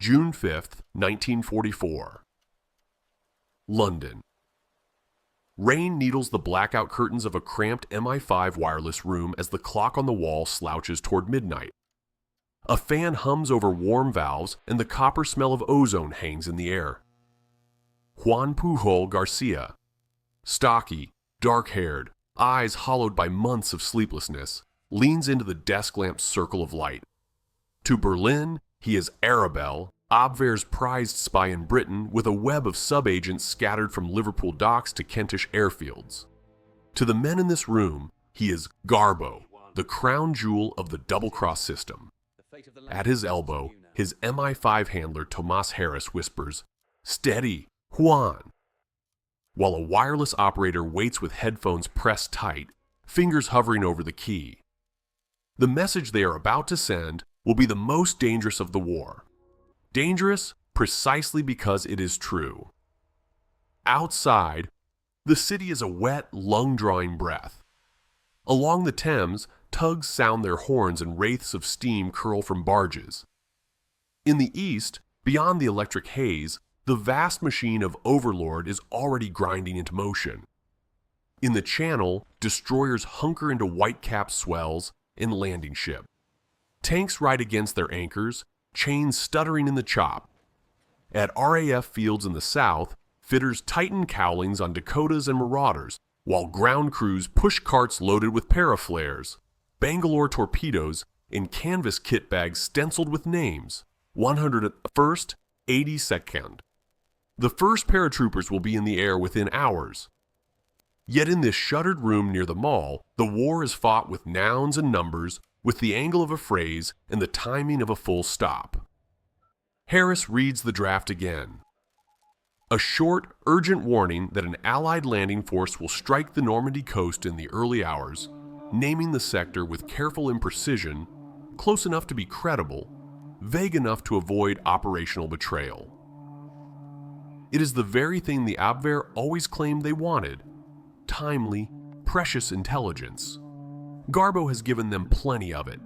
June 5th, 1944. London. Rain needles the blackout curtains of a cramped MI5 wireless room as the clock on the wall slouches toward midnight. A fan hums over warm valves and the copper smell of ozone hangs in the air. Juan Pujol Garcia, stocky, dark-haired, eyes hollowed by months of sleeplessness, leans into the desk lamp's circle of light. To Berlin, he is Arabelle, Abwehr's prized spy in Britain, with a web of sub-agents scattered from Liverpool docks to Kentish airfields. To the men in this room, he is Garbo, the crown jewel of the double-cross system. At his elbow, his MI5 handler Tomas Harris whispers, "Steady, Juan," while a wireless operator waits with headphones pressed tight, fingers hovering over the key. The message they are about to send will be the most dangerous of the war. Dangerous precisely because it is true. Outside, the city is a wet, lung-drawing breath. Along the Thames, tugs sound their horns and wraiths of steam curl from barges. In the east, beyond the electric haze, the vast machine of Overlord is already grinding into motion. In the Channel, destroyers hunker into white-capped swells and landing ship. Tanks ride against their anchors, chains stuttering in the chop. At RAF fields in the south, fitters tighten cowlings on Dakotas and Marauders, while ground crews push carts loaded with paraflares, Bangalore torpedoes, and canvas kit bags stenciled with names, 101st, 82nd. The first paratroopers will be in the air within hours. Yet in this shuttered room near the mall, the war is fought with nouns and numbers, with the angle of a phrase and the timing of a full stop. Harris reads the draft again. A short, urgent warning that an Allied landing force will strike the Normandy coast in the early hours, naming the sector with careful imprecision, close enough to be credible, vague enough to avoid operational betrayal. It is the very thing the Abwehr always claimed they wanted: timely, precious intelligence. Garbo has given them plenty of it.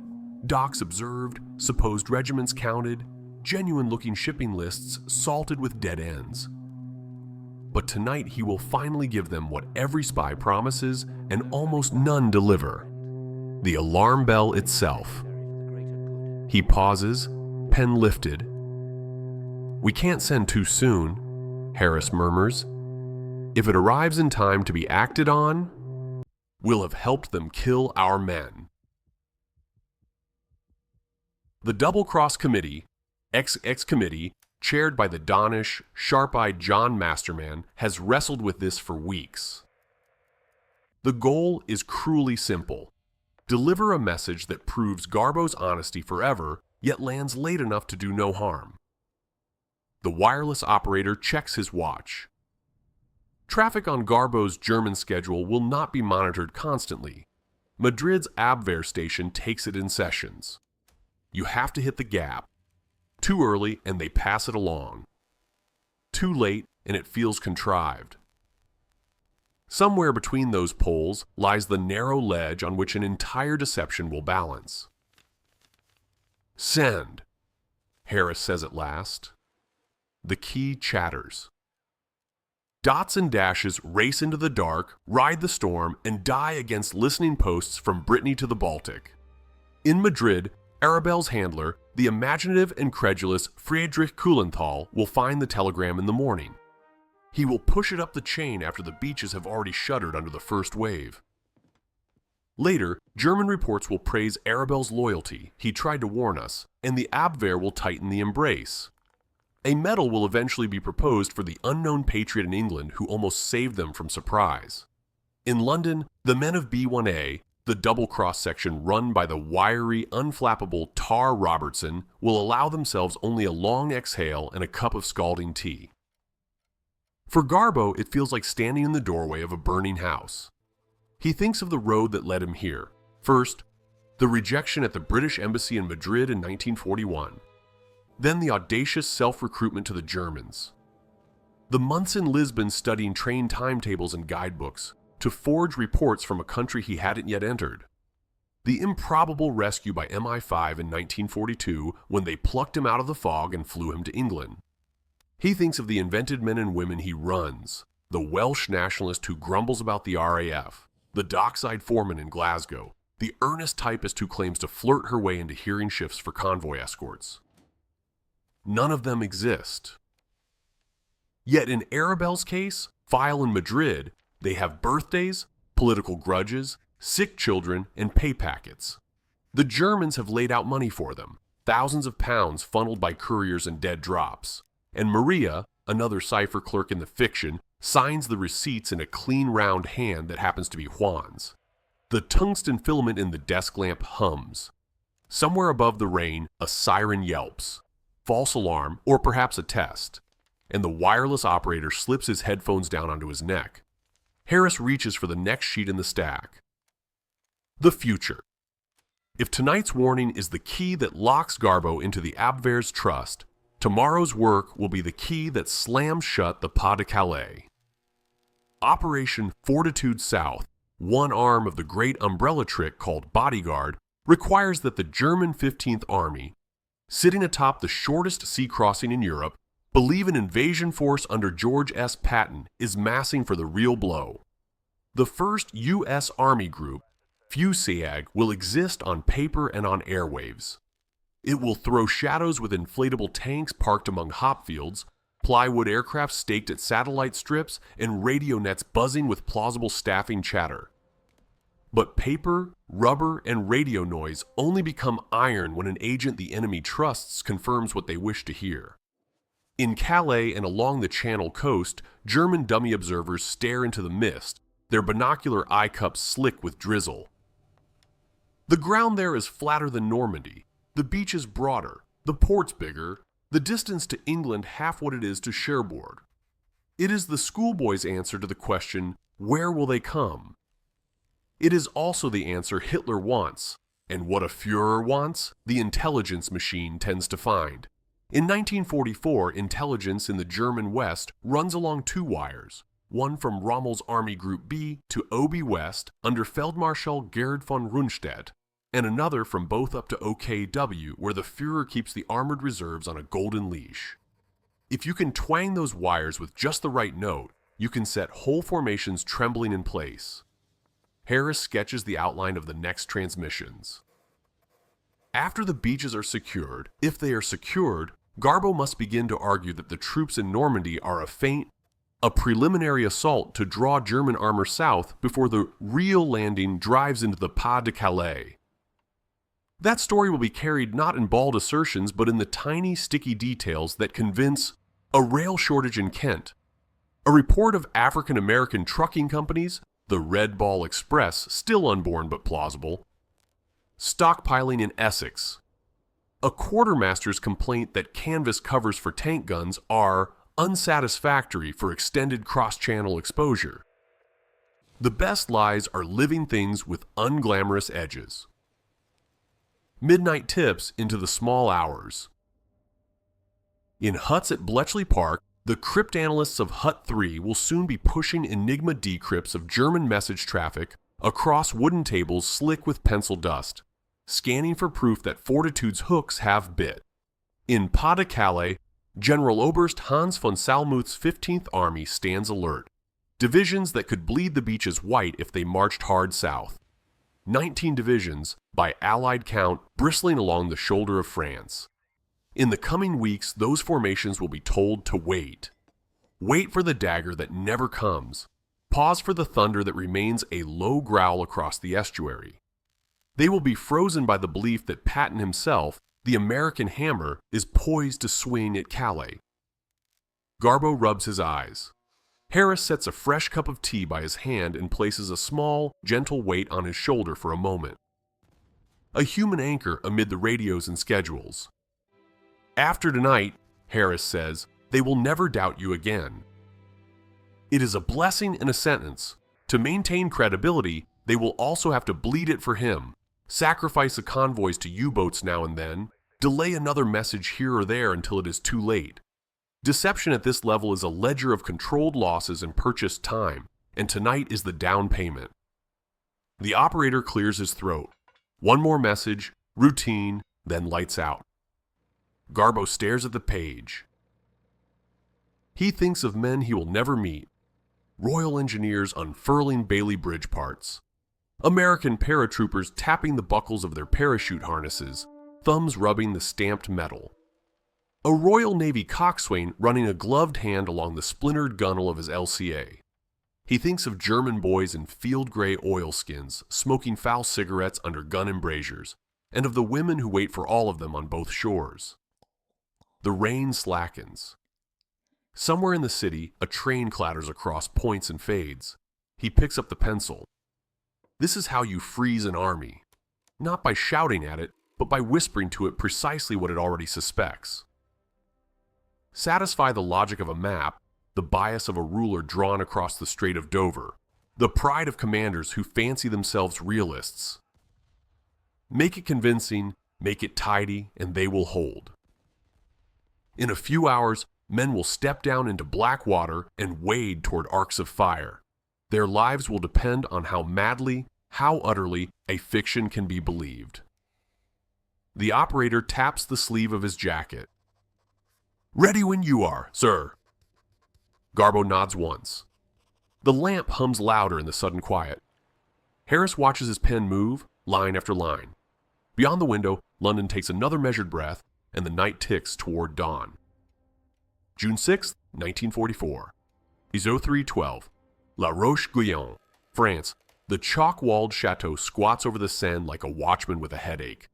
Docks observed, supposed regiments counted, genuine-looking shipping lists salted with dead ends. But tonight he will finally give them what every spy promises and almost none deliver: the alarm bell itself. He pauses, pen lifted. "We can't send too soon," Harris murmurs. "If it arrives in time to be acted on, we'll have helped them kill our men." The Double Cross Committee, XX Committee, chaired by the Donish, sharp-eyed John Masterman, has wrestled with this for weeks. The goal is cruelly simple: deliver a message that proves Garbo's honesty forever, yet lands late enough to do no harm. The wireless operator checks his watch. Traffic on Garbo's German schedule will not be monitored constantly. Madrid's Abwehr station takes it in sessions. You have to hit the gap. Too early and they pass it along. Too late and it feels contrived. Somewhere between those poles lies the narrow ledge on which an entire deception will balance. "Send," Harris says at last. The key chatters. Dots and dashes race into the dark, ride the storm, and die against listening posts from Brittany to the Baltic. In Madrid, Arabelle's handler, the imaginative and credulous Friedrich Kuhlenthal, will find the telegram in the morning. He will push it up the chain after the beaches have already shuddered under the first wave. Later, German reports will praise Arabelle's loyalty, "He tried to warn us," and the Abwehr will tighten the embrace. A medal will eventually be proposed for the unknown patriot in England who almost saved them from surprise. In London, the men of B1A, the double-cross section run by the wiry, unflappable Tar Robertson, will allow themselves only a long exhale and a cup of scalding tea. For Garbo, it feels like standing in the doorway of a burning house. He thinks of the road that led him here. First, the rejection at the British Embassy in Madrid in 1941. Then the audacious self-recruitment to the Germans. The months in Lisbon studying train timetables and guidebooks to forge reports from a country he hadn't yet entered. the improbable rescue by MI5 in 1942 when they plucked him out of the fog and flew him to England. He thinks of the invented men and women he runs, the Welsh nationalist who grumbles about the RAF, the dockside foreman in Glasgow, the earnest typist who claims to flirt her way into hearing shifts for convoy escorts. None of them exist. Yet in Arabelle's case, file in Madrid, they have birthdays, political grudges, sick children, and pay packets. The Germans have laid out money for them, thousands of pounds funneled by couriers and dead drops. And Maria, another cipher clerk in the fiction, signs the receipts in a clean round hand that happens to be Juan's. The tungsten filament in the desk lamp hums. Somewhere above the rain, a siren yelps. False alarm, or perhaps a test. And the wireless operator slips his headphones down onto his neck. Harris reaches for the next sheet in the stack. The future. If tonight's warning is the key that locks Garbo into the Abwehr's trust, tomorrow's work will be the key that slams shut the Pas-de-Calais. Operation Fortitude South, one arm of the great umbrella trick called Bodyguard, requires that the German 15th Army, sitting atop the shortest sea crossing in Europe, believe an invasion force under George S. Patton is massing for the real blow. The first U.S. Army group, FUSAG, will exist on paper and on airwaves. It will throw shadows with inflatable tanks parked among hop fields, plywood aircraft staked at satellite strips, and radio nets buzzing with plausible staffing chatter. But paper, rubber, and radio noise only become iron when an agent the enemy trusts confirms what they wish to hear. In Calais and along the Channel coast, German dummy observers stare into the mist, their binocular eye cups slick with drizzle. The ground there is flatter than Normandy, the beach is broader, the port's bigger, the distance to England half what it is to Cherbourg. It is the schoolboy's answer to the question, where will they come? It is also the answer Hitler wants, and what a Führer wants, the intelligence machine tends to find. In 1944, intelligence in the German West runs along two wires, one from Rommel's Army Group B to OB West under Feldmarschall Gerhard von Rundstedt, and another from both up to OKW, where the Führer keeps the armored reserves on a golden leash. If you can twang those wires with just the right note, you can set whole formations trembling in place. Harris sketches the outline of the next transmissions. After the beaches are secured, if they are secured, Garbo must begin to argue that the troops in Normandy are a feint, a preliminary assault to draw German armor south before the real landing drives into the Pas-de-Calais. That story will be carried not in bald assertions but in the tiny, sticky details that convince a rail shortage in Kent, a report of African-American trucking companies, the Red Ball Express, still unborn but plausible, stockpiling in Essex, a quartermaster's complaint that canvas covers for tank guns are unsatisfactory for extended cross-channel exposure. The best lies are living things with unglamorous edges. Midnight tips into the small hours. In huts at Bletchley Park, the cryptanalysts of Hut 3 will soon be pushing Enigma decrypts of German message traffic across wooden tables slick with pencil dust, scanning for proof that Fortitude's hooks have bit. In Pas-de-Calais, General Oberst Hans von Salmuth's 15th Army stands alert. Divisions that could bleed the beaches white if they marched hard south. 19 divisions, by Allied count, bristling along the shoulder of France. In the coming weeks, those formations will be told to wait. Wait for the dagger that never comes. Pause for the thunder that remains a low growl across the estuary. They will be frozen by the belief that Patton himself, the American hammer, is poised to swing at Calais. Garbo rubs his eyes. Harris sets a fresh cup of tea by his hand and places a small, gentle weight on his shoulder for a moment. A human anchor amid the radios and schedules. After tonight, Harris says, they will never doubt you again. It is a blessing in a sentence. To maintain credibility, they will also have to bleed it for him, sacrifice the convoys to U-boats now and then, delay another message here or there until it is too late. Deception at this level is a ledger of controlled losses and purchased time, and tonight is the down payment. The operator clears his throat. One more message, routine, then lights out. Garbo stares at the page. He thinks of men he will never meet. Royal engineers unfurling Bailey Bridge parts. American paratroopers tapping the buckles of their parachute harnesses, thumbs rubbing the stamped metal. A Royal Navy coxswain running a gloved hand along the splintered gunnel of his LCA. He thinks of German boys in field gray oilskins, smoking foul cigarettes under gun embrasures, and of the women who wait for all of them on both shores. The rain slackens. Somewhere in the city, a train clatters across points and fades. He picks up the pencil. This is how you freeze an army. Not by shouting at it, but by whispering to it precisely what it already suspects. Satisfy the logic of a map, the bias of a ruler drawn across the Strait of Dover, the pride of commanders who fancy themselves realists. Make it convincing, make it tidy, and they will hold. In a few hours, men will step down into black water and wade toward arcs of fire. Their lives will depend on how madly, how utterly, a fiction can be believed. The operator taps the sleeve of his jacket. "Ready when you are, sir." Garbo nods once. The lamp hums louder in the sudden quiet. Harris watches his pen move, line after line. Beyond the window, London takes another measured breath, and the night ticks toward dawn. June 6, 1944. ISO 312. La Roche-Guyon, France. The chalk-walled chateau squats over the Seine like a watchman with a headache.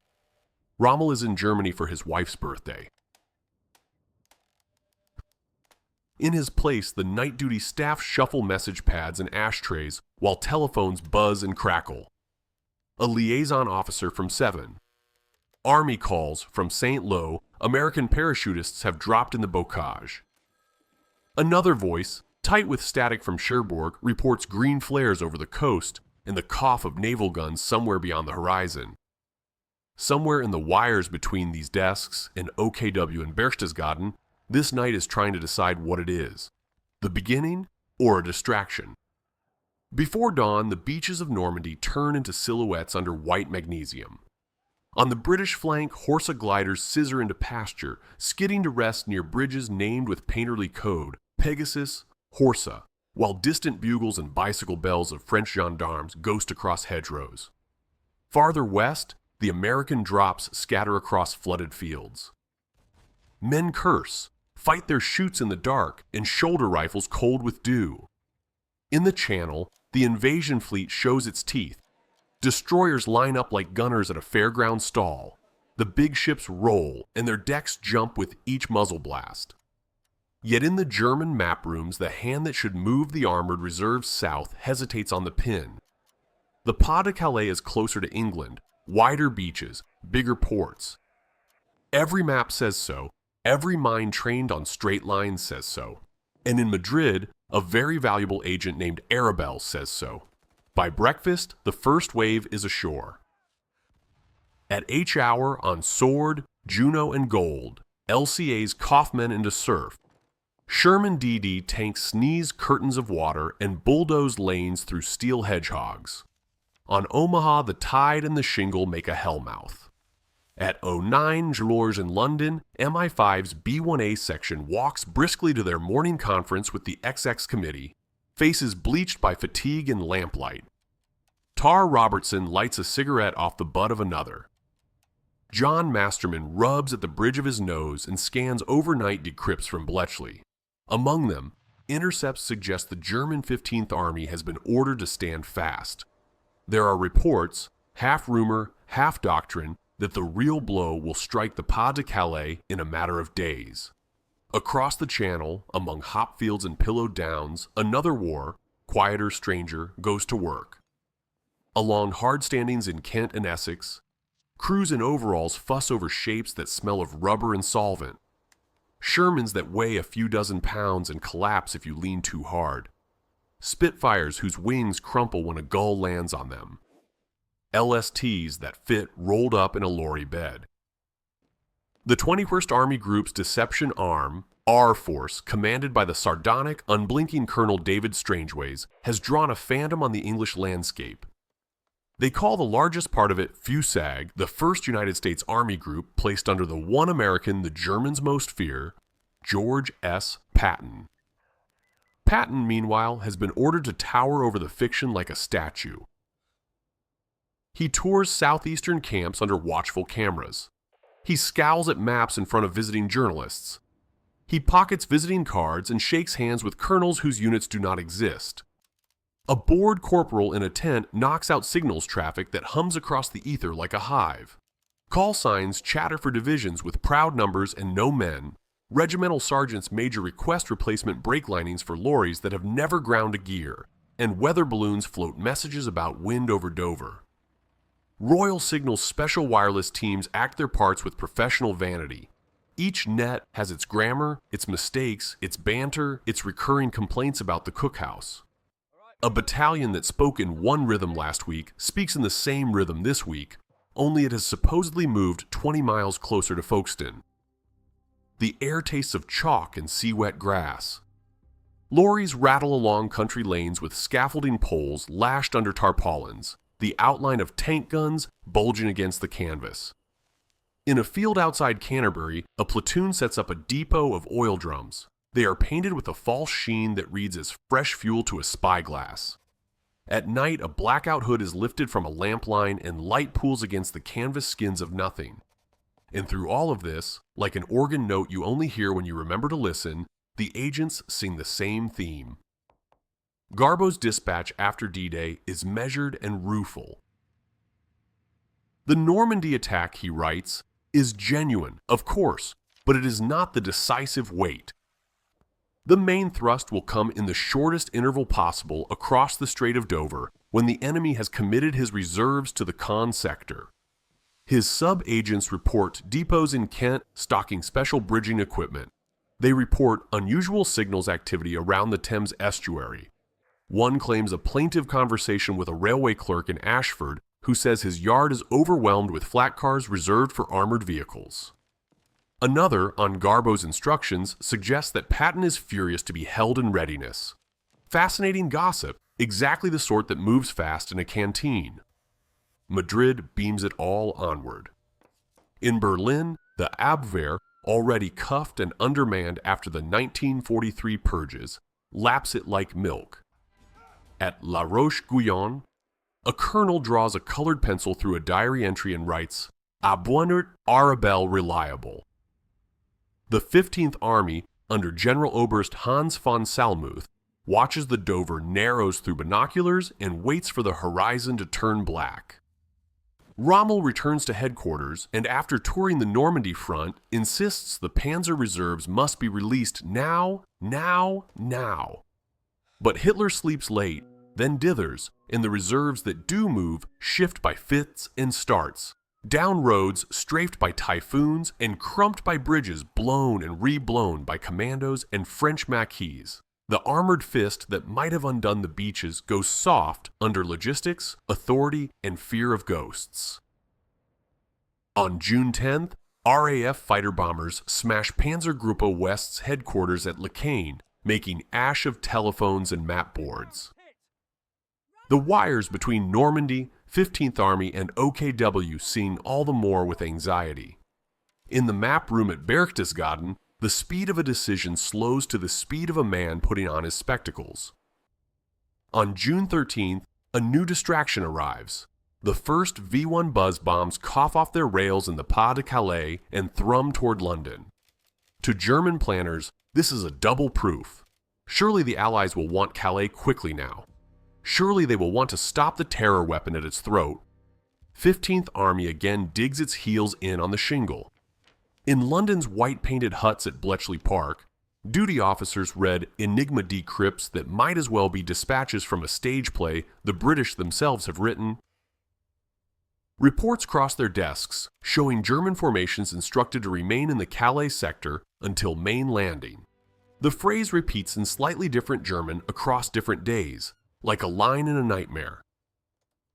Rommel is in Germany for his wife's birthday. In his place, the night duty staff shuffle message pads and ashtrays while telephones buzz and crackle. A liaison officer from 7. Army calls from St. Lo. American parachutists have dropped in the bocage. Another voice, tight with static from Cherbourg, reports green flares over the coast and the cough of naval guns somewhere beyond the horizon. Somewhere in the wires between these desks and OKW and Berchtesgaden, this night is trying to decide what it is, the beginning or a distraction. Before dawn, the beaches of Normandy turn into silhouettes under white magnesium. On the British flank, Horsa gliders scissor into pasture, skidding to rest near bridges named with painterly code, Pegasus, Horsa, while distant bugles and bicycle bells of French gendarmes ghost across hedgerows. Farther west, the American drops scatter across flooded fields. Men curse, fight their chutes in the dark, and shoulder rifles cold with dew. In the Channel, the invasion fleet shows its teeth. Destroyers line up like gunners at a fairground stall. The big ships roll, and their decks jump with each muzzle blast. Yet in the German map rooms, the hand that should move the armored reserves south hesitates on the pin. The Pas-de-Calais is closer to England, wider beaches, bigger ports. Every map says so, every mind trained on straight lines says so. And in Madrid, a very valuable agent named Arabelle says so. By breakfast, the first wave is ashore. At H hour on Sword, Juno, and Gold, LCAs cough men into surf. Sherman DD tanks sneeze curtains of water and bulldoze lanes through steel hedgehogs. On Omaha, the tide and the shingle make a hellmouth. At 09 George in London, MI5's B1A section walks briskly to their morning conference with the XX Committee, faces bleached by fatigue and lamplight. Tar Robertson lights a cigarette off the butt of another. John Masterman rubs at the bridge of his nose and scans overnight decrypts from Bletchley. Among them, intercepts suggest the German 15th Army has been ordered to stand fast. There are reports, half rumor, half doctrine, that the real blow will strike the Pas-de-Calais in a matter of days. Across the Channel, among hop fields and pillowed downs, another war, quieter, stranger, goes to work. Along hard standings in Kent and Essex, crews in overalls fuss over shapes that smell of rubber and solvent. Shermans that weigh a few dozen pounds and collapse if you lean too hard. Spitfires whose wings crumple when a gull lands on them. LSTs that fit rolled up in a lorry bed. The 21st Army Group's Deception Arm, R Force, commanded by the sardonic, unblinking Colonel David Strangeways, has drawn a phantom on the English landscape. They call the largest part of it FUSAG, the first United States Army group placed under the one American the Germans most fear, George S. Patton. Patton, meanwhile, has been ordered to tower over the fiction like a statue. He tours southeastern camps under watchful cameras. He scowls at maps in front of visiting journalists. He pockets visiting cards and shakes hands with colonels whose units do not exist. A bored corporal in a tent knocks out signals traffic that hums across the ether like a hive. Call signs chatter for divisions with proud numbers and no men. Regimental sergeants major request replacement brake linings for lorries that have never ground a gear, and weather balloons float messages about wind over Dover. Royal Signal's special wireless teams act their parts with professional vanity. Each net has its grammar, its mistakes, its banter, its recurring complaints about the cookhouse. A battalion that spoke in one rhythm last week speaks in the same rhythm this week, only it has supposedly moved 20 miles closer to Folkestone. The air tastes of chalk and sea-wet grass. Lorries rattle along country lanes with scaffolding poles lashed under tarpaulins, the outline of tank guns bulging against the canvas. In a field outside Canterbury, a platoon sets up a depot of oil drums. They are painted with a false sheen that reads as fresh fuel to a spyglass. At night, a blackout hood is lifted from a lamp line and light pools against the canvas skins of nothing. And through all of this, like an organ note you only hear when you remember to listen, the agents sing the same theme. Garbo's dispatch after D-Day is measured and rueful. The Normandy attack, he writes, is genuine, of course, but it is not the decisive weight. The main thrust will come in the shortest interval possible across the Strait of Dover when the enemy has committed his reserves to the Caen sector. His sub-agents report depots in Kent stocking special bridging equipment. They report unusual signals activity around the Thames estuary. One claims a plaintive conversation with a railway clerk in Ashford who says his yard is overwhelmed with flat cars reserved for armored vehicles. Another, on Garbo's instructions, suggests that Patton is furious to be held in readiness. Fascinating gossip, exactly the sort that moves fast in a canteen. Madrid beams it all onward. In Berlin, the Abwehr, already cuffed and undermanned after the 1943 purges, laps it like milk. At La Roche-Guyon, a colonel draws a colored pencil through a diary entry and writes, "Abwundert Arabelle reliable." The 15th Army, under General Oberst Hans von Salmuth, watches the Dover narrows through binoculars and waits for the horizon to turn black. Rommel returns to headquarters and, after touring the Normandy front, insists the Panzer reserves must be released now. But Hitler sleeps late, then dithers, and the reserves that do move shift by fits and starts. Down roads strafed by typhoons and crumped by bridges blown and reblown by commandos and French Maquis. The armored fist that might have undone the beaches goes soft under logistics, authority, and fear of ghosts. On June 10th, RAF fighter bombers smash Panzergruppe West's headquarters at Lecaen, making ash of telephones and map boards. The wires between Normandy, 15th Army, and OKW sing all the more with anxiety. In the map room at Berchtesgaden, the speed of a decision slows to the speed of a man putting on his spectacles. On June 13th, a new distraction arrives. The first V-1 buzz bombs cough off their rails in the Pas-de-Calais and thrum toward London. To German planners, this is a double proof. Surely the Allies will want Calais quickly now. Surely they will want to stop the terror weapon at its throat. 15th Army again digs its heels in on the shingle. In London's white-painted huts at Bletchley Park, duty officers read Enigma decrypts that might as well be dispatches from a stage play the British themselves have written. Reports cross their desks, showing German formations instructed to remain in the Calais sector until main landing. The phrase repeats in slightly different German across different days, like a line in a nightmare.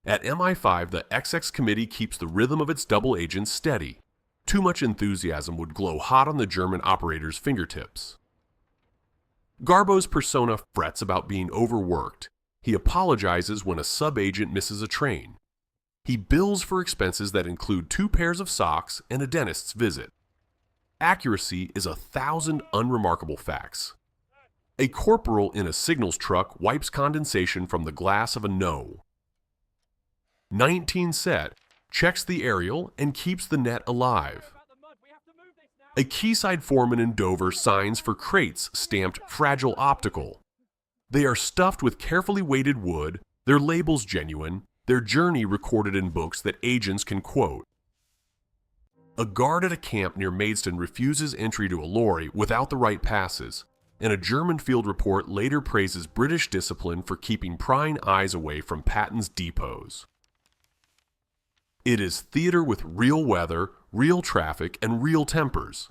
At MI5, the XX Committee keeps the rhythm of its double agents steady. Too much enthusiasm would glow hot on the German operator's fingertips. Garbo's persona frets about being overworked. He apologizes when a sub-agent misses a train. He bills for expenses that include 2 pairs of socks and a dentist's visit. Accuracy is 1,000 unremarkable facts. A corporal in a signals truck wipes condensation from the glass of a no. 19 set, checks the aerial and keeps the net alive. A quayside foreman in Dover signs for crates stamped fragile optical. They are stuffed with carefully weighted wood, their labels genuine, their journey recorded in books that agents can quote. A guard at a camp near Maidstone refuses entry to a lorry without the right passes, and a German field report later praises British discipline for keeping prying eyes away from Patton's depots. It is theater with real weather, real traffic, and real tempers.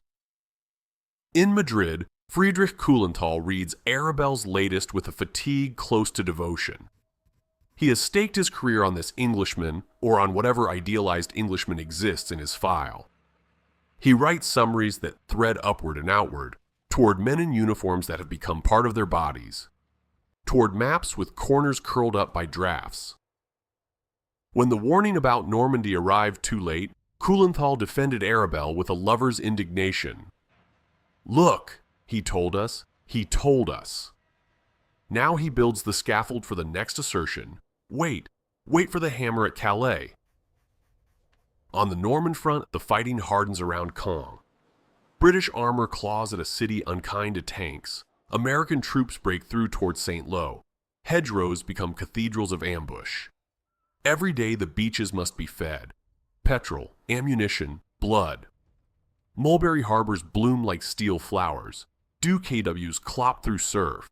In Madrid, Friedrich Kuhlenthal reads Arabelle's latest with a fatigue close to devotion. He has staked his career on this Englishman, or on whatever idealized Englishman exists in his file. He writes summaries that thread upward and outward, toward men in uniforms that have become part of their bodies, toward maps with corners curled up by drafts. When the warning about Normandy arrived too late, Kuhlenthal defended Arabelle with a lover's indignation. "Look," he told us. Now he builds the scaffold for the next assertion. Wait for the hammer at Calais. On the Norman front, the fighting hardens around Caen. British armor claws at a city unkind to tanks. American troops break through towards St. Lo. Hedgerows become cathedrals of ambush. Every day the beaches must be fed. Petrol, ammunition, blood. Mulberry harbors bloom like steel flowers. Dew KWs clop through surf.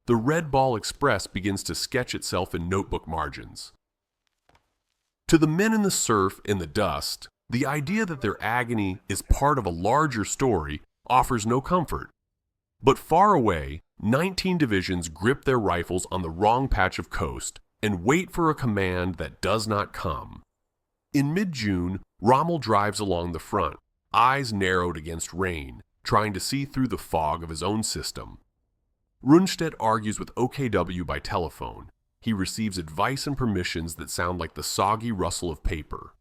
The Red Ball Express begins to sketch itself in notebook margins. To the men in the surf and the dust, the idea that their agony is part of a larger story offers no comfort. But far away, 19 divisions grip their rifles on the wrong patch of coast and wait for a command that does not come. In mid-June, Rommel drives along the front, eyes narrowed against rain, trying to see through the fog of his own system. Rundstedt argues with OKW by telephone. He receives advice and permissions that sound like the soggy rustle of paper.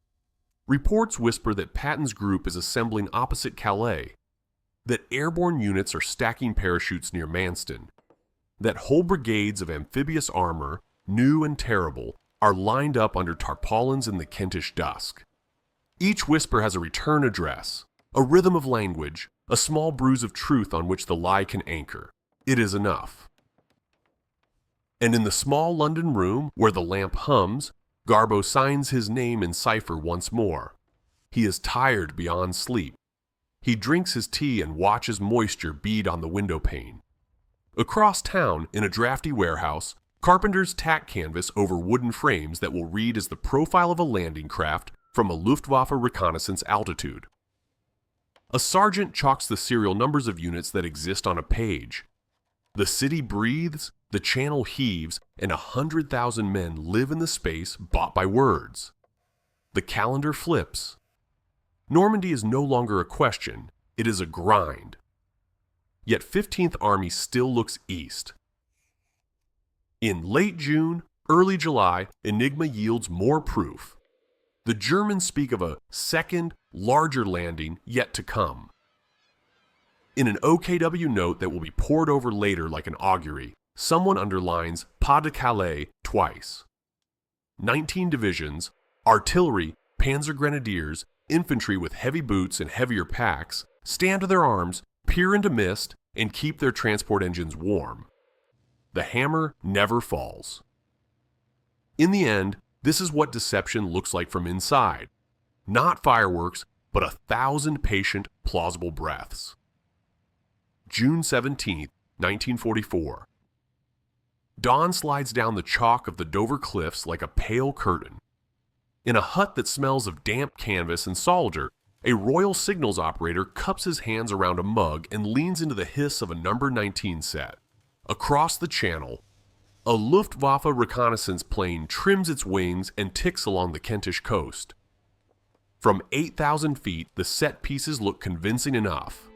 Reports whisper that Patton's group is assembling opposite Calais, that airborne units are stacking parachutes near Manston, that whole brigades of amphibious armor, new and terrible, are lined up under tarpaulins in the Kentish dusk. Each whisper has a return address, a rhythm of language, a small bruise of truth on which the lie can anchor. It is enough. And in the small London room where the lamp hums, Garbo signs his name in cipher once more. He is tired beyond sleep. He drinks his tea and watches moisture bead on the window pane. Across town, in a drafty warehouse, carpenters tack canvas over wooden frames that will read as the profile of a landing craft from a Luftwaffe reconnaissance altitude. A sergeant chalks the serial numbers of units that exist on a page. The city breathes, the channel heaves, and 100,000 men live in the space bought by words. The calendar flips. Normandy is no longer a question, it is a grind. Yet 15th Army still looks east. In late June, early July, Enigma yields more proof. The Germans speak of a second, larger landing yet to come. In an OKW note that will be poured over later like an augury, someone underlines Pas-de-Calais twice. 19 divisions, artillery, panzer grenadiers, infantry with heavy boots and heavier packs, stand to their arms, peer into mist, and keep their transport engines warm. The hammer never falls. In the end, this is what deception looks like from inside. Not fireworks, but 1,000 patient, plausible breaths. June 17, 1944. Dawn slides down the chalk of the Dover cliffs like a pale curtain. In a hut that smells of damp canvas and solder, a Royal Signals operator cups his hands around a mug and leans into the hiss of a number 19 set. Across the channel, a Luftwaffe reconnaissance plane trims its wings and ticks along the Kentish coast. From 8,000 feet, the set pieces look convincing enough.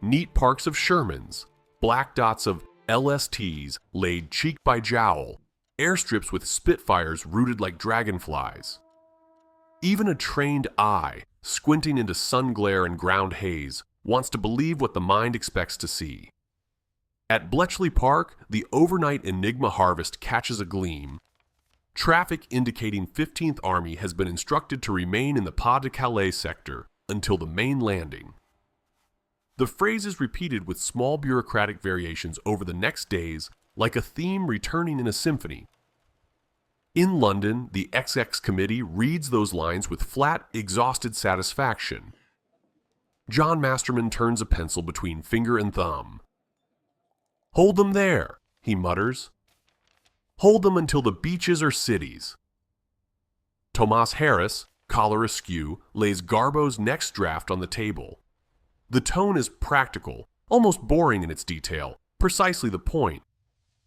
Neat parks of Shermans, black dots of LSTs laid cheek by jowl, airstrips with Spitfires rooted like dragonflies. Even a trained eye, squinting into sun glare and ground haze, wants to believe what the mind expects to see. At Bletchley Park, the overnight Enigma harvest catches a gleam. Traffic indicating 15th Army has been instructed to remain in the Pas-de-Calais sector until the main landing. The phrase is repeated with small bureaucratic variations over the next days, like a theme returning in a symphony. In London, the XX Committee reads those lines with flat, exhausted satisfaction. John Masterman turns a pencil between finger and thumb. "Hold them there," he mutters. "Hold them until the beaches are cities." Tomas Harris, collar askew, lays Garbo's next draft on the table. The tone is practical, almost boring in its detail, precisely the point.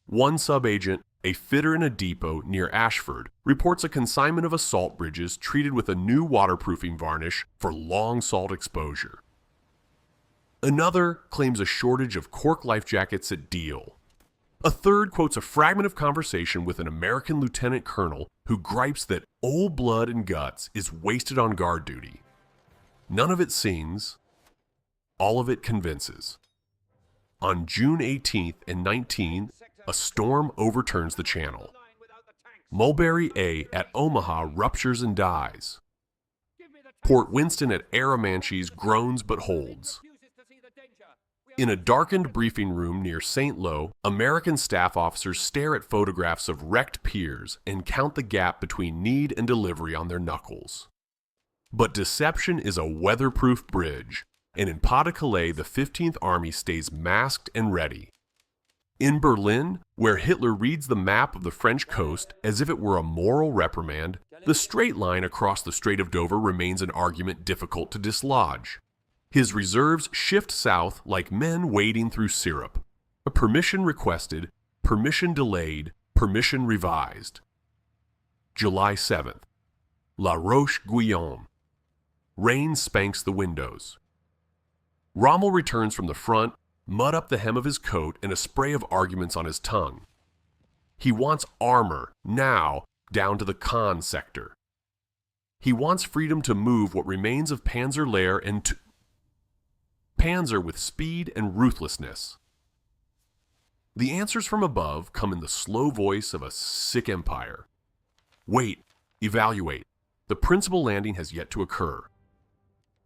One subagent, a fitter in a depot near Ashford, reports a consignment of assault bridges treated with a new waterproofing varnish for long salt exposure. Another claims a shortage of cork life jackets at Deal. A third quotes a fragment of conversation with an American lieutenant colonel who gripes that old blood and guts is wasted on guard duty. None of it sings, all of it convinces. On June 18th and 19th, a storm overturns the channel. Mulberry A at Omaha ruptures and dies. Port Winston at Arromanches groans but holds. In a darkened briefing room near St. Lo, American staff officers stare at photographs of wrecked piers and count the gap between need and delivery on their knuckles. But deception is a weatherproof bridge, and in Pas-de-Calais the 15th Army stays masked and ready. In Berlin, where Hitler reads the map of the French coast as if it were a moral reprimand, the straight line across the Strait of Dover remains an argument difficult to dislodge. His reserves shift south like men wading through syrup. A permission requested, permission delayed, permission revised. July 7th. La Roche-Guyon. Rain spanks the windows. Rommel returns from the front, mud up the hem of his coat and a spray of arguments on his tongue. He wants armor, now, down to the Caen sector. He wants freedom to move what remains of Panzer Lehr and Panzer with speed and ruthlessness. The answers from above come in the slow voice of a sick empire. Wait, evaluate. The principal landing has yet to occur.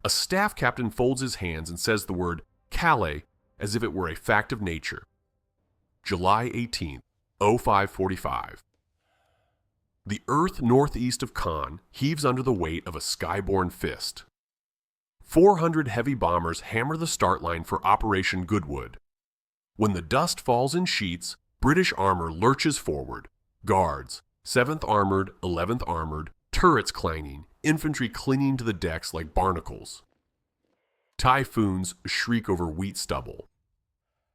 A staff captain folds his hands and says the word Calais as if it were a fact of nature. July 18th, 0545. The earth northeast of Caen heaves under the weight of a skyborne fist. 400 heavy bombers hammer the start line for Operation Goodwood. When the dust falls in sheets, British armor lurches forward. Guards, 7th Armored, 11th Armored, turrets clanging, infantry clinging to the decks like barnacles. Typhoons shriek over wheat stubble.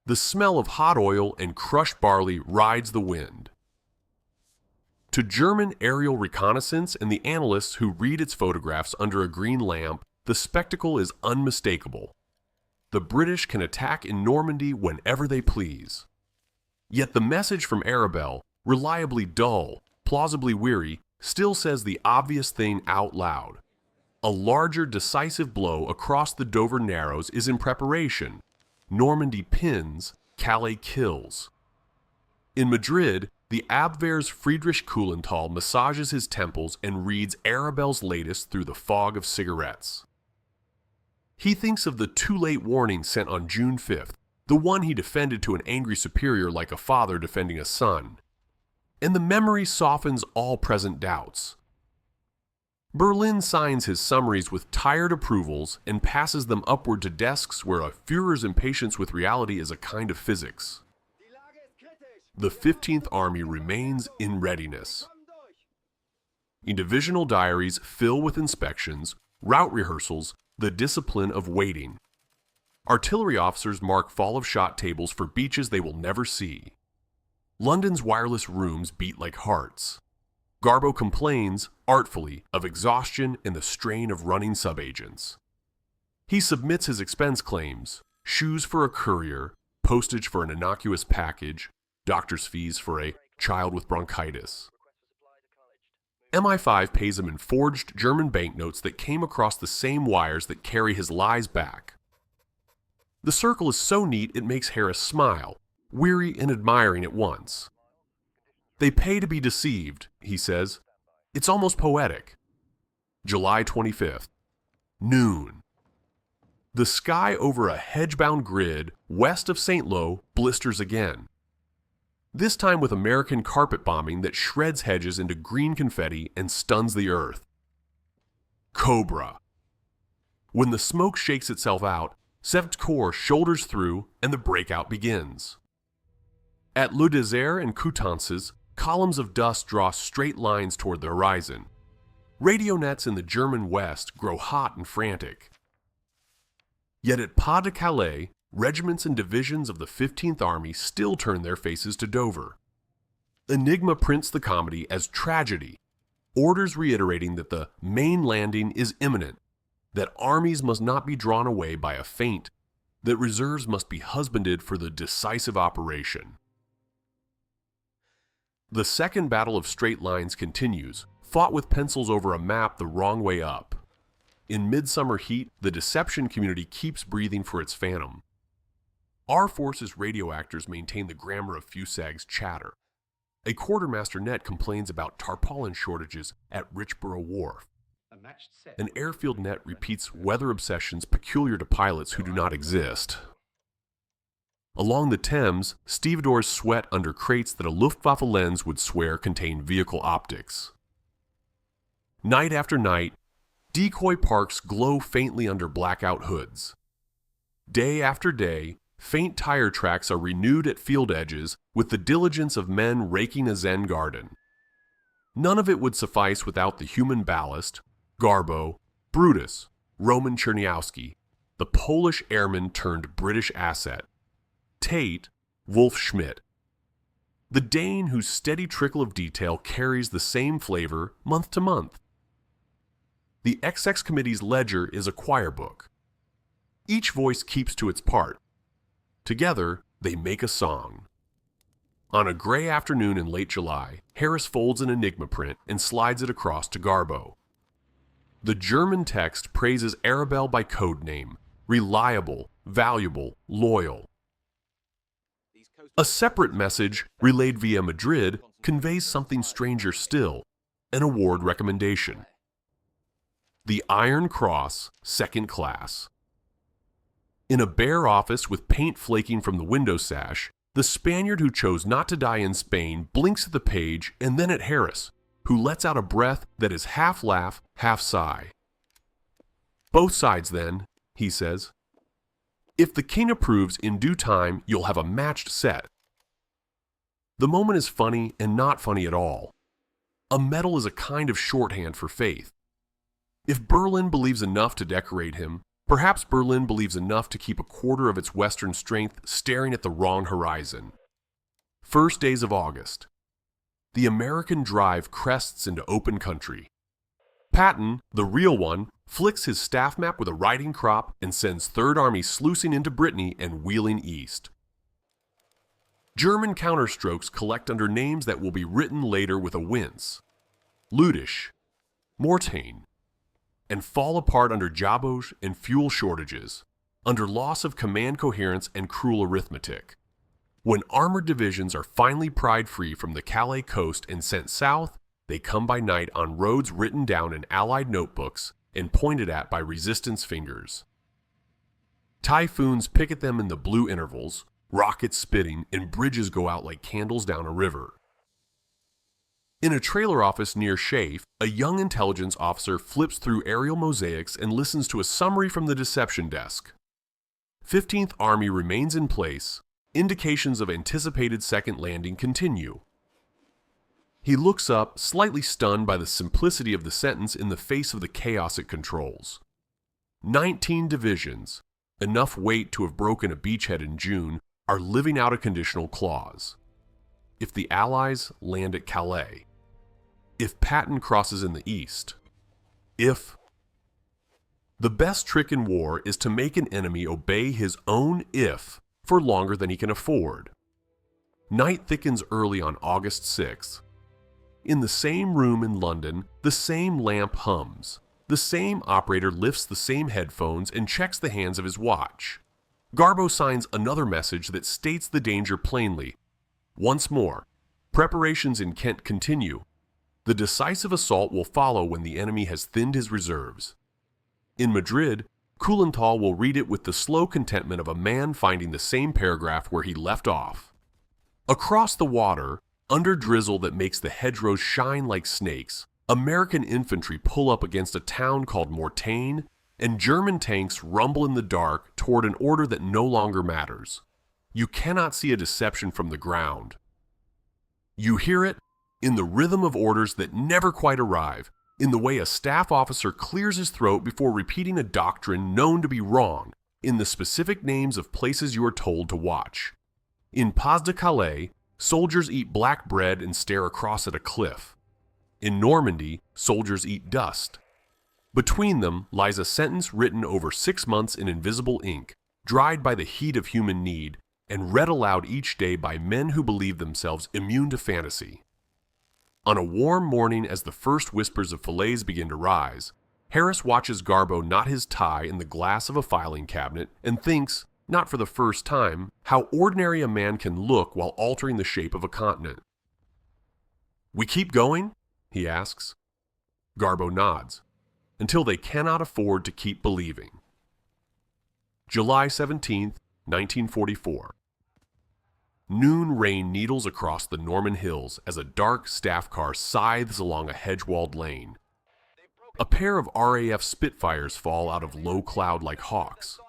The smell of hot oil and crushed barley rides the wind. To German aerial reconnaissance and the analysts who read its photographs under a green lamp, the spectacle is unmistakable. The British can attack in Normandy whenever they please. Yet the message from Arabelle, reliably dull, plausibly weary, still says the obvious thing out loud. A larger, decisive blow across the Dover Narrows is in preparation. Normandy pins, Calais kills. In Madrid, the Abwehr's Friedrich Kuhlenthal massages his temples and reads Arabelle's latest through the fog of cigarettes. He thinks of the too-late warning sent on June 5th, the one he defended to an angry superior like a father defending a son. And the memory softens all present doubts. Berlin signs his summaries with tired approvals and passes them upward to desks where a Führer's impatience with reality is a kind of physics. The 15th Army remains in readiness. In divisional diaries fill with inspections, route rehearsals, the discipline of waiting. Artillery officers mark fall of shot tables for beaches they will never see. London's wireless rooms beat like hearts. Garbo complains, artfully, of exhaustion and the strain of running subagents. He submits his expense claims, shoes for a courier, postage for an innocuous package, doctor's fees for a child with bronchitis. MI5 pays him in forged German banknotes that came across the same wires that carry his lies back. The circle is so neat it makes Harris smile, weary and admiring at once. They pay to be deceived, he says. It's almost poetic. July 25th, noon. The sky over a hedge-bound grid west of St. Lo blisters again. This time with American carpet bombing that shreds hedges into green confetti and stuns the earth. Cobra. When the smoke shakes itself out, 7th Corps shoulders through and the breakout begins. At Le Désert and Coutances, columns of dust draw straight lines toward the horizon. Radio nets in the German West grow hot and frantic. Yet at Pas-de-Calais, regiments and divisions of the 15th Army still turn their faces to Dover. Enigma prints the comedy as tragedy, orders reiterating that the main landing is imminent, that armies must not be drawn away by a feint, that reserves must be husbanded for the decisive operation. The Second Battle of Straight Lines continues, fought with pencils over a map the wrong way up. In midsummer heat, the deception community keeps breathing for its phantom. Our force's radio actors maintain the grammar of FUSAG's chatter. A quartermaster net complains about tarpaulin shortages at Richborough Wharf. An airfield net repeats weather obsessions peculiar to pilots who do not exist. Along the Thames, stevedores sweat under crates that a Luftwaffe lens would swear contain vehicle optics. Night after night, decoy parks glow faintly under blackout hoods. Day after day, faint tire tracks are renewed at field edges with the diligence of men raking a Zen garden. None of it would suffice without the human ballast, Garbo, Brutus, Roman Cherniawski, the Polish airman turned British asset, Tate, Wolf Schmidt. The Dane whose steady trickle of detail carries the same flavor month to month. The XX Committee's ledger is a choir book. Each voice keeps to its part. Together, they make a song. On a gray afternoon in late July, Harris folds an Enigma print and slides it across to Garbo. The German text praises Arabelle by code name, reliable, valuable, loyal. A separate message, relayed via Madrid, conveys something stranger still, an award recommendation. The Iron Cross, second class. In a bare office with paint flaking from the window sash, the Spaniard who chose not to die in Spain blinks at the page and then at Harris, who lets out a breath that is half laugh, half sigh. Both sides then, he says. If the king approves, in due time you'll have a matched set. The moment is funny and not funny at all. A medal is a kind of shorthand for faith. If Berlin believes enough to decorate him, perhaps Berlin believes enough to keep a quarter of its western strength staring at the wrong horizon. First days of August. The American drive crests into open country. Patton, the real one, flicks his staff map with a riding crop and sends Third Army sluicing into Brittany and wheeling east. German counterstrokes collect under names that will be written later with a wince. Ludisch, Mortain, and fall apart under jabos and fuel shortages, under loss of command coherence and cruel arithmetic. When armored divisions are finally pried free from the Calais coast and sent south, they come by night on roads written down in Allied notebooks and pointed at by resistance fingers. Typhoons picket them in the blue intervals, rockets spitting, and bridges go out like candles down a river. In a trailer office near Schaff, a young intelligence officer flips through aerial mosaics and listens to a summary from the deception desk. 15th Army remains in place. Indications of anticipated second landing continue. He looks up, slightly stunned by the simplicity of the sentence in the face of the chaos it controls. 19 divisions, enough weight to have broken a beachhead in June, are living out a conditional clause. If the Allies land at Calais, if Patton crosses in the east, if... The best trick in war is to make an enemy obey his own if for longer than he can afford. Night thickens early on August 6th. In the same room in London, the same lamp hums. The same operator lifts the same headphones and checks the hands of his watch. Garbo signs another message that states the danger plainly. Once more, preparations in Kent continue. The decisive assault will follow when the enemy has thinned his reserves. In Madrid, Kulenthal will read it with the slow contentment of a man finding the same paragraph where he left off. Across the water, under drizzle that makes the hedgerows shine like snakes, American infantry pull up against a town called Mortagne, and German tanks rumble in the dark toward an order that no longer matters. You cannot see a deception from the ground. You hear it in the rhythm of orders that never quite arrive, in the way a staff officer clears his throat before repeating a doctrine known to be wrong, in the specific names of places you are told to watch. In Pas-de-Calais, soldiers eat black bread and stare across at a cliff. In Normandy, soldiers eat dust. Between them lies a sentence written over 6 months in invisible ink, dried by the heat of human need, and read aloud each day by men who believe themselves immune to fantasy. On a warm morning as the first whispers of fillets begin to rise, Harris watches Garbo knot his tie in the glass of a filing cabinet and thinks, not for the first time, how ordinary a man can look while altering the shape of a continent. "We keep going?" he asks. Garbo nods, until they cannot afford to keep believing. July 17th, 1944. Noon rain needles across the Norman hills as a dark staff car scythes along a hedge-walled lane. A pair of RAF Spitfires fall out of low cloud like hawks.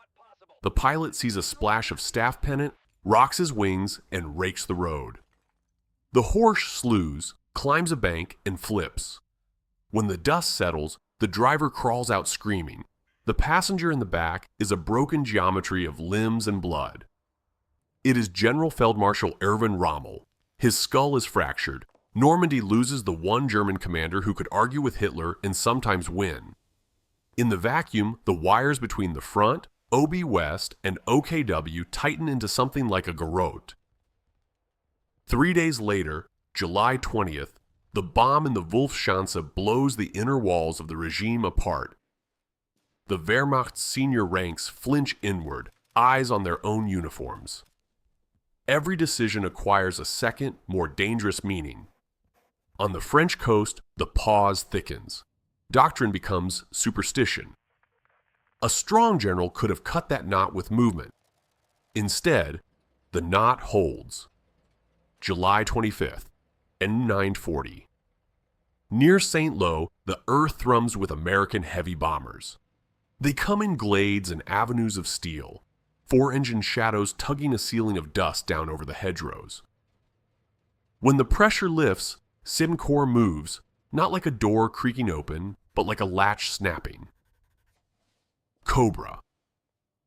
The pilot sees a splash of staff pennant, rocks his wings, and rakes the road. The horse slews, climbs a bank, and flips. When the dust settles, the driver crawls out screaming. The passenger in the back is a broken geometry of limbs and blood. It is General Feldmarschall Erwin Rommel. His skull is fractured. Normandy loses the one German commander who could argue with Hitler and sometimes win. In the vacuum, the wires between the front, OB West, and OKW tighten into something like a garrote. 3 days later, July 20th, the bomb in the Wolfschanze blows the inner walls of the regime apart. The Wehrmacht's senior ranks flinch inward, eyes on their own uniforms. Every decision acquires a second, more dangerous meaning. On the French coast, the pause thickens. Doctrine becomes superstition. A strong general could have cut that knot with movement. Instead, the knot holds. July 25th, N940. Near St. Lo, the earth thrums with American heavy bombers. They come in glades and avenues of steel, four-engine shadows tugging a ceiling of dust down over the hedgerows. When the pressure lifts, Simcoe moves, not like a door creaking open, but like a latch snapping. Cobra.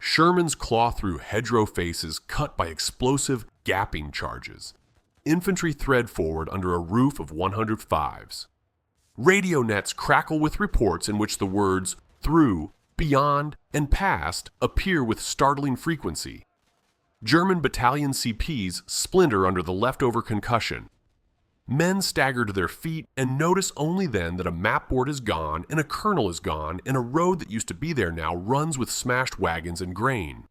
Shermans claw through hedgerow faces cut by explosive, gapping charges. Infantry thread forward under a roof of 105s. Radio nets crackle with reports in which the words through, beyond, and past appear with startling frequency. German battalion CPs splinter under the leftover concussion. Men stagger to their feet and notice only then that a mapboard is gone and a colonel is gone and a road that used to be there now runs with smashed wagons and grain.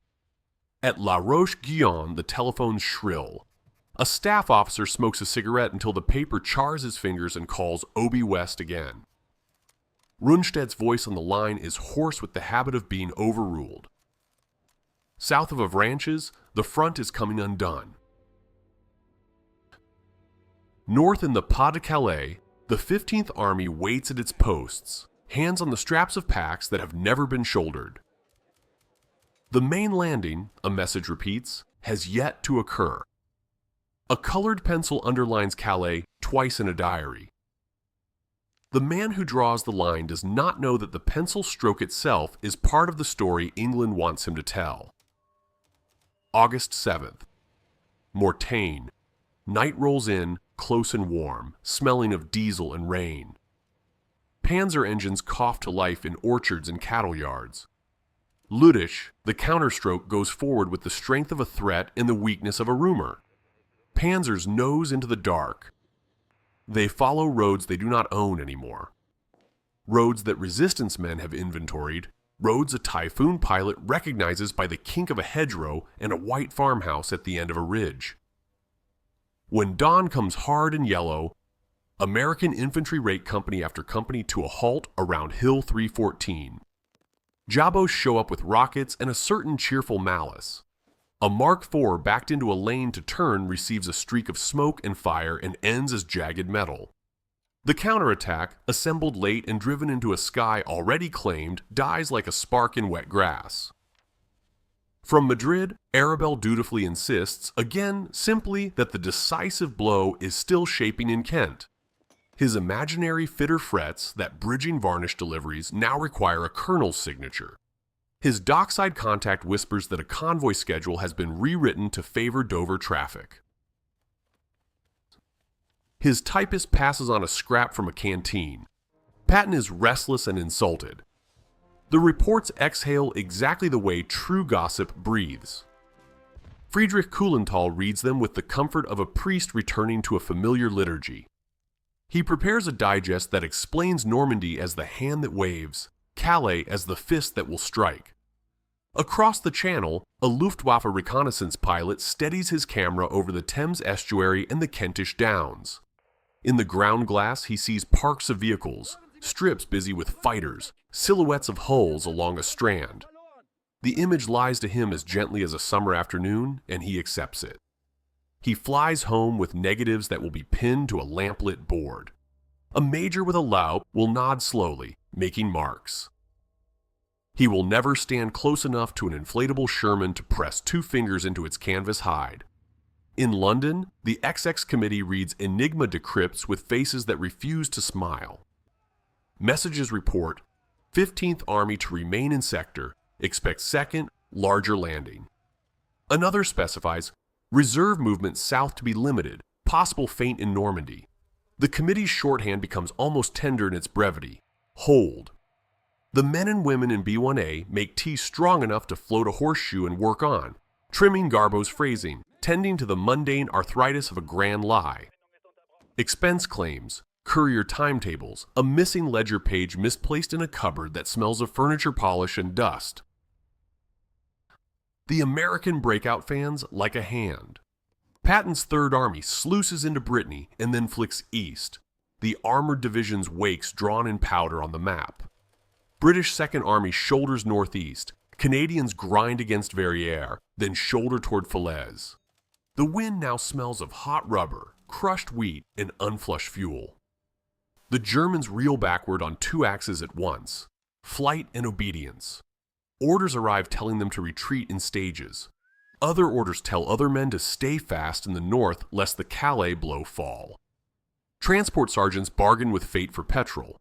At La Roche-Guyon, the telephones shrill. A staff officer smokes a cigarette until the paper chars his fingers and calls OB West again. Rundstedt's voice on the line is hoarse with the habit of being overruled. South of Avranches, the front is coming undone. North in the Pas-de-Calais, the 15th Army waits at its posts, hands on the straps of packs that have never been shouldered. The main landing, a message repeats, has yet to occur. A colored pencil underlines Calais twice in a diary. The man who draws the line does not know that the pencil stroke itself is part of the story England wants him to tell. August 7th. Mortagne. Night rolls in, close and warm, smelling of diesel and rain. Panzer engines cough to life in orchards and cattle yards. Ludish, the counterstroke goes forward with the strength of a threat and the weakness of a rumor. Panzers nose into the dark. They follow roads they do not own anymore. Roads that resistance men have inventoried, roads a typhoon pilot recognizes by the kink of a hedgerow and a white farmhouse at the end of a ridge. When dawn comes hard and yellow, American infantry rate company after company to a halt around Hill 314. Jabos show up with rockets and a certain cheerful malice. A Mark IV backed into a lane to turn receives a streak of smoke and fire and ends as jagged metal. The counterattack, assembled late and driven into a sky already claimed, dies like a spark in wet grass. From Madrid, Arabelle dutifully insists, again simply, that the decisive blow is still shaping in Kent. His imaginary fitter frets that bridging varnish deliveries now require a colonel's signature. His dockside contact whispers that a convoy schedule has been rewritten to favor Dover traffic. His typist passes on a scrap from a canteen. Patton is restless and insulted. The reports exhale exactly the way true gossip breathes. Friedrich Kuhlenthal reads them with the comfort of a priest returning to a familiar liturgy. He prepares a digest that explains Normandy as the hand that waves, Calais as the fist that will strike. Across the channel, a Luftwaffe reconnaissance pilot steadies his camera over the Thames estuary and the Kentish Downs. In the ground glass, he sees parks of vehicles, strips busy with fighters, silhouettes of hulls along a strand. The image lies to him as gently as a summer afternoon, and he accepts it. He flies home with negatives that will be pinned to a lamplit board. A major with a Laub will nod slowly, making marks. He will never stand close enough to an inflatable Sherman to press 2 fingers into its canvas hide. In London, the XX Committee reads Enigma decrypts with faces that refuse to smile. Messages report, 15th Army to remain in sector, expect second, larger landing. Another specifies, reserve movement south to be limited, possible feint in Normandy. The committee's shorthand becomes almost tender in its brevity. Hold. The men and women in B1A make tea strong enough to float a horseshoe and work on, trimming Garbo's phrasing, tending to the mundane arthritis of a grand lie. Expense claims, courier timetables, a missing ledger page misplaced in a cupboard that smells of furniture polish and dust. The American breakout fans like a hand. Patton's Third Army sluices into Brittany and then flicks east, the armored division's wakes drawn in powder on the map. British Second Army shoulders northeast, Canadians grind against Verrières, then shoulder toward Falaise. The wind now smells of hot rubber, crushed wheat, and unflushed fuel. The Germans reel backward on 2 axes at once, flight and obedience. Orders arrive telling them to retreat in stages. Other orders tell other men to stay fast in the north lest the Calais blow fall. Transport sergeants bargain with fate for petrol.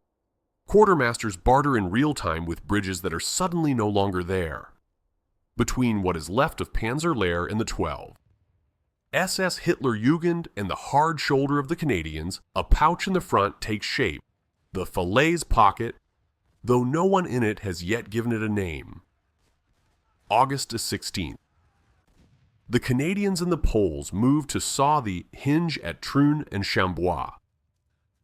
Quartermasters barter in real time with bridges that are suddenly no longer there. Between what is left of Panzer Lehr and the 12. SS Hitlerjugend and the hard shoulder of the Canadians, a pouch in the front takes shape, the Falaise pocket, though no one in it has yet given it a name. August 16th. The Canadians and the Poles move to saw the hinge at Trun and Chambois.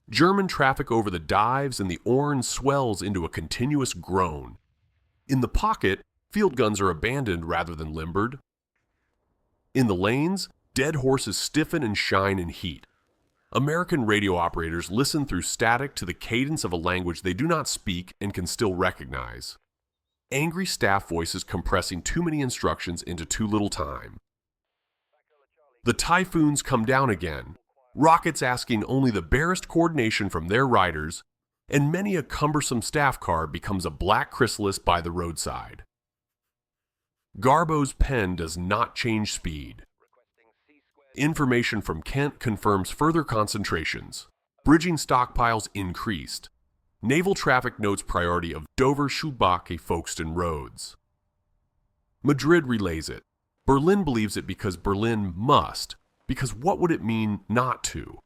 German traffic over the dives and the Orne swells into a continuous groan. In the pocket, field guns are abandoned rather than limbered. In the lanes, dead horses stiffen and shine in heat. American radio operators listen through static to the cadence of a language they do not speak and can still recognize. Angry staff voices compressing too many instructions into too little time. The typhoons come down again, rockets asking only the barest coordination from their riders, and many a cumbersome staff car becomes a black chrysalis by the roadside. Garbo's pen does not change speed. Information from Kent confirms further concentrations. Bridging stockpiles increased. Naval traffic notes priority of Dover, Schulbach, Folkestone roads. Madrid relays it. Berlin believes it because Berlin must, because what would it mean not to?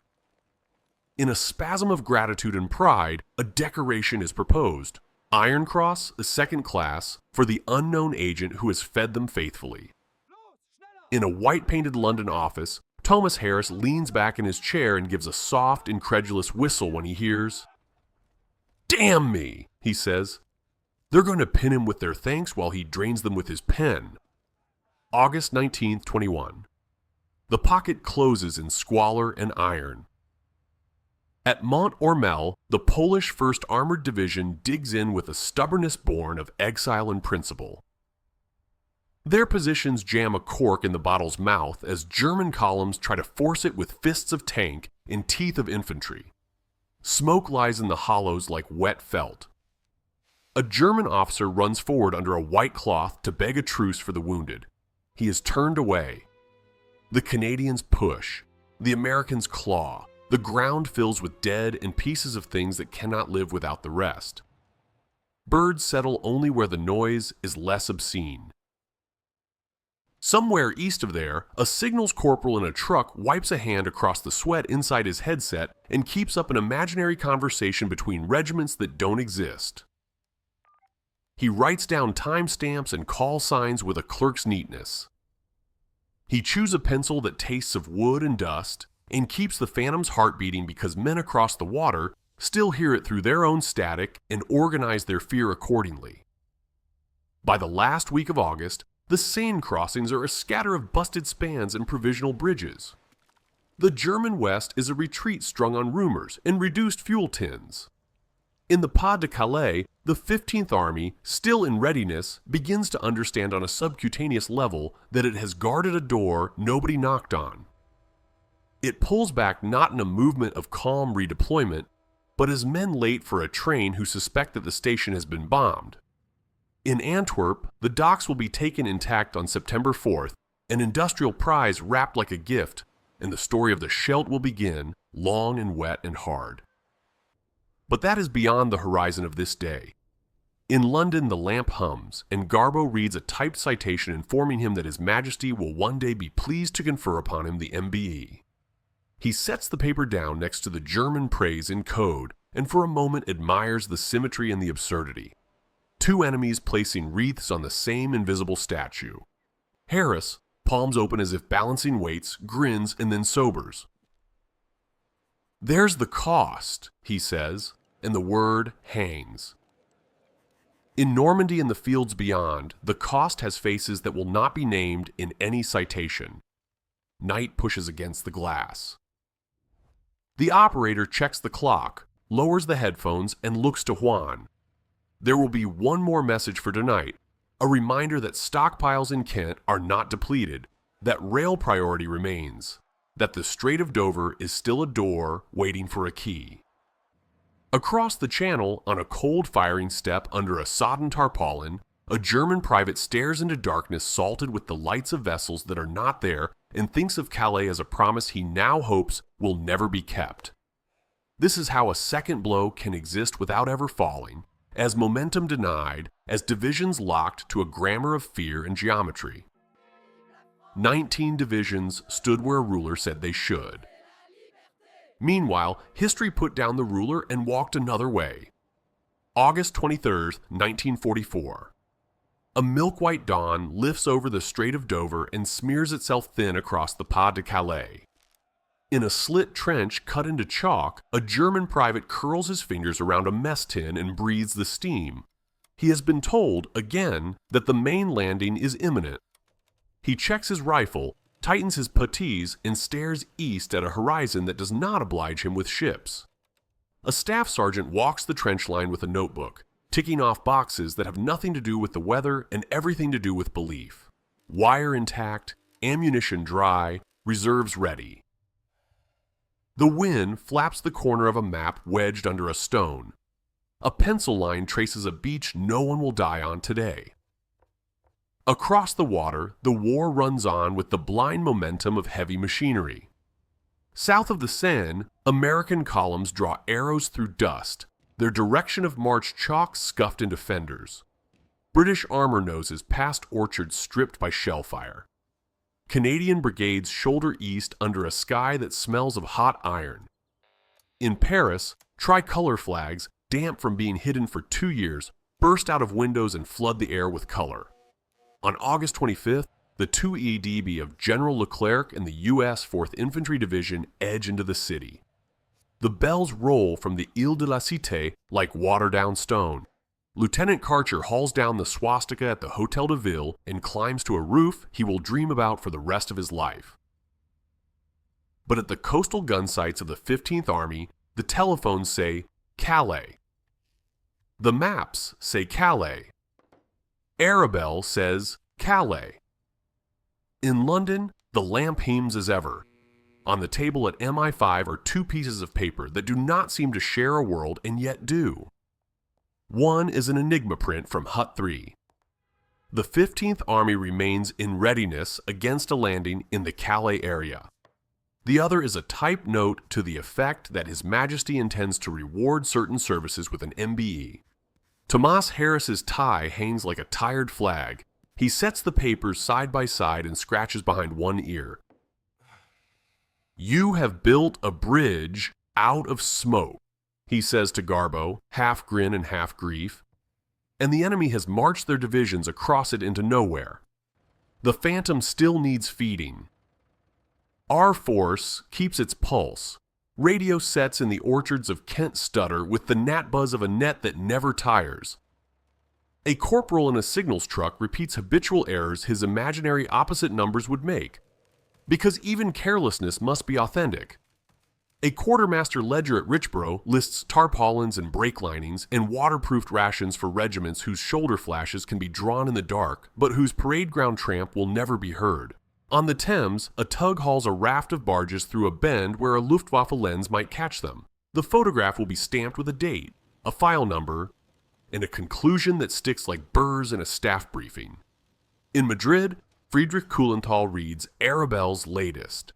In a spasm of gratitude and pride, a decoration is proposed. Iron Cross, the second class, for the unknown agent who has fed them faithfully. In a white-painted London office, Thomas Harris leans back in his chair and gives a soft, incredulous whistle when he hears, "Damn me," he says. "They're going to pin him with their thanks while he drains them with his pen." August 19th, 21. The pocket closes in squalor and iron. At Mont Ormel, the Polish 1st Armored Division digs in with a stubbornness born of exile and principle. Their positions jam a cork in the bottle's mouth as German columns try to force it with fists of tank and teeth of infantry. Smoke lies in the hollows like wet felt. A German officer runs forward under a white cloth to beg a truce for the wounded. He is turned away. The Canadians push. The Americans claw. The ground fills with dead and pieces of things that cannot live without the rest. Birds settle only where the noise is less obscene. Somewhere east of there, a signals corporal in a truck wipes a hand across the sweat inside his headset and keeps up an imaginary conversation between regiments that don't exist. He writes down timestamps and call signs with a clerk's neatness. He chews a pencil that tastes of wood and dust and keeps the Phantom's heart beating because men across the water still hear it through their own static and organize their fear accordingly. By the last week of August, the Seine crossings are a scatter of busted spans and provisional bridges. The German West is a retreat strung on rumors and reduced fuel tins. In the Pas-de-Calais, the 15th Army, still in readiness, begins to understand on a subcutaneous level that it has guarded a door nobody knocked on. It pulls back not in a movement of calm redeployment, but as men late for a train who suspect that the station has been bombed. In Antwerp, the docks will be taken intact on September 4th, an industrial prize wrapped like a gift, and the story of the Scheldt will begin, long and wet and hard. But that is beyond the horizon of this day. In London, the lamp hums, and Garbo reads a typed citation informing him that His Majesty will one day be pleased to confer upon him the MBE. He sets the paper down next to the German praise in code, and for a moment admires the symmetry and the absurdity. Two enemies placing wreaths on the same invisible statue. Harris, palms open as if balancing weights, grins and then sobers. "There's the cost," he says, and the word hangs. In Normandy and the fields beyond, the cost has faces that will not be named in any citation. Night pushes against the glass. The operator checks the clock, lowers the headphones, and looks to Juan. There will be one more message for tonight, a reminder that stockpiles in Kent are not depleted, that rail priority remains, that the Strait of Dover is still a door waiting for a key. Across the channel, on a cold firing step under a sodden tarpaulin, a German private stares into darkness salted with the lights of vessels that are not there and thinks of Calais as a promise he now hopes will never be kept. This is how a second blow can exist without ever falling, as momentum denied, as divisions locked to a grammar of fear and geometry. 19 divisions stood where a ruler said they should. Meanwhile, history put down the ruler and walked another way. August 23, 1944. A milk-white dawn lifts over the Strait of Dover and smears itself thin across the Pas-de-Calais. In a slit trench cut into chalk, a German private curls his fingers around a mess tin and breathes the steam. He has been told, again, that the main landing is imminent. He checks his rifle, tightens his puttees, and stares east at a horizon that does not oblige him with ships. A staff sergeant walks the trench line with a notebook, ticking off boxes that have nothing to do with the weather and everything to do with belief. Wire intact, ammunition dry, reserves ready. The wind flaps the corner of a map wedged under a stone. A pencil line traces a beach no one will die on today. Across the water, the war runs on with the blind momentum of heavy machinery. South of the Seine, American columns draw arrows through dust, their direction of march chalk scuffed into fenders. British armor noses past orchards stripped by shell fire. Canadian brigades shoulder east under a sky that smells of hot iron. In Paris, tricolor flags, damp from being hidden for 2 years, burst out of windows and flood the air with color. On August 25th, the 2 EDB of General Leclerc and the U.S. 4th Infantry Division edge into the city. The bells roll from the Ile de la Cité like water-down stone. Lieutenant Karcher hauls down the swastika at the Hotel de Ville and climbs to a roof he will dream about for the rest of his life. But at the coastal gun sites of the 15th Army, the telephones say Calais. The maps say Calais. Arabelle says Calais. In London, the lamp heaves as ever. On the table at MI5 are two pieces of paper that do not seem to share a world and yet do. One is an Enigma print from Hut 3. The 15th Army remains in readiness against a landing in the Calais area. The other is a typed note to the effect that His Majesty intends to reward certain services with an MBE. Tomas Harris's tie hangs like a tired flag. He sets the papers side by side and scratches behind one ear. "You have built a bridge out of smoke," he says to Garbo, half grin and half grief. And the enemy has marched their divisions across it into nowhere. The Phantom still needs feeding. Our force keeps its pulse. Radio sets in the orchards of Kent stutter with the gnat buzz of a net that never tires. A corporal in a signals truck repeats habitual errors his imaginary opposite numbers would make, because even carelessness must be authentic. A quartermaster ledger at Richborough lists tarpaulins and brake linings and waterproofed rations for regiments whose shoulder flashes can be drawn in the dark, but whose parade ground tramp will never be heard. On the Thames, a tug hauls a raft of barges through a bend where a Luftwaffe lens might catch them. The photograph will be stamped with a date, a file number, and a conclusion that sticks like burrs in a staff briefing. In Madrid, Friedrich Kuhlenthal reads Arabelle's latest.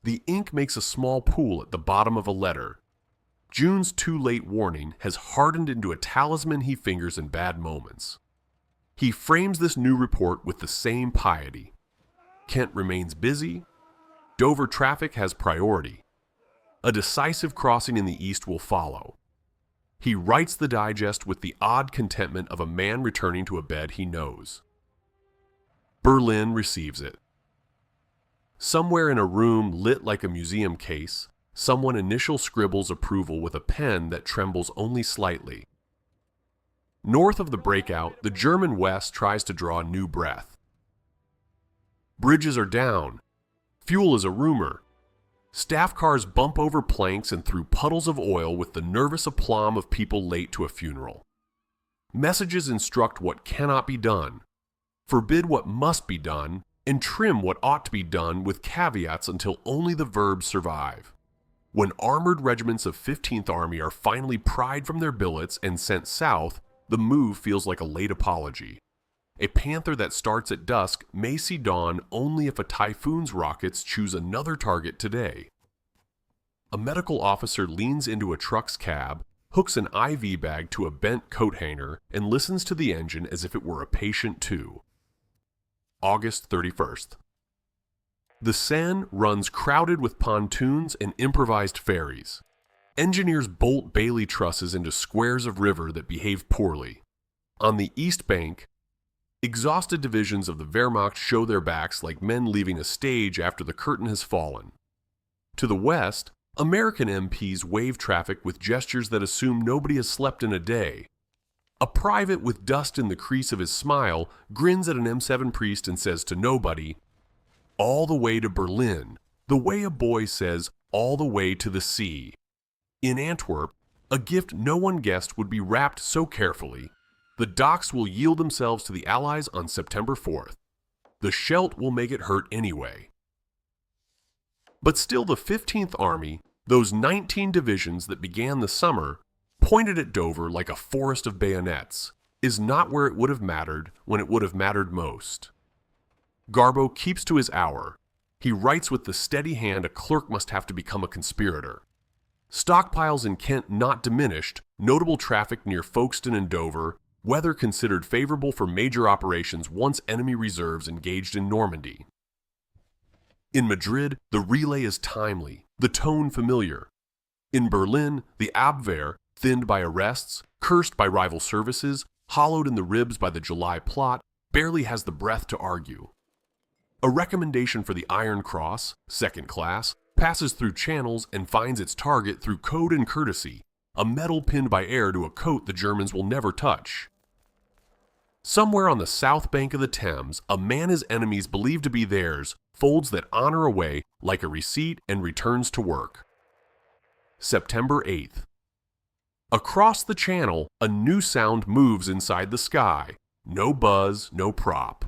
The ink makes a small pool at the bottom of a letter. June's too late warning has hardened into a talisman he fingers in bad moments. He frames this new report with the same piety. Kent remains busy. Dover traffic has priority. A decisive crossing in the east will follow. He writes the digest with the odd contentment of a man returning to a bed he knows. Berlin receives it. Somewhere in a room lit like a museum case, someone initial scribbles approval with a pen that trembles only slightly. North of the breakout, the German West tries to draw new breath. Bridges are down. Fuel is a rumor. Staff cars bump over planks and through puddles of oil with the nervous aplomb of people late to a funeral. Messages instruct what cannot be done, forbid what must be done, and trim what ought to be done with caveats until only the verbs survive. When armored regiments of 15th Army are finally pried from their billets and sent south, the move feels like a late apology. A panther that starts at dusk may see dawn only if a typhoon's rockets choose another target today. A medical officer leans into a truck's cab, hooks an IV bag to a bent coat hanger, and listens to the engine as if it were a patient too. August 31st. The Seine runs crowded with pontoons and improvised ferries. Engineers bolt Bailey trusses into squares of river that behave poorly. On the east bank, exhausted divisions of the Wehrmacht show their backs like men leaving a stage after the curtain has fallen. To the west, American MPs wave traffic with gestures that assume nobody has slept in a day. A private with dust in the crease of his smile grins at an M7 priest and says to nobody, "All the way to Berlin, the way a boy says, all the way to the sea." In Antwerp, a gift no one guessed would be wrapped so carefully. The docks will yield themselves to the Allies on September 4th. The Scheldt will make it hurt anyway. But still the 15th Army, those 19 divisions that began the summer, pointed at Dover like a forest of bayonets, is not where it would have mattered when it would have mattered most. Garbo keeps to his hour. He writes with the steady hand a clerk must have to become a conspirator. Stockpiles in Kent not diminished, notable traffic near Folkestone and Dover, weather considered favorable for major operations once enemy reserves engaged in Normandy. In Madrid, the relay is timely, the tone familiar. In Berlin, the Abwehr, thinned by arrests, cursed by rival services, hollowed in the ribs by the July plot, barely has the breath to argue. A recommendation for the Iron Cross, second class, passes through channels and finds its target through code and courtesy, a medal pinned by air to a coat the Germans will never touch. Somewhere on the south bank of the Thames, a man his enemies believe to be theirs folds that honor away like a receipt and returns to work. September 8th. Across the channel, a new sound moves inside the sky. No buzz, no prop.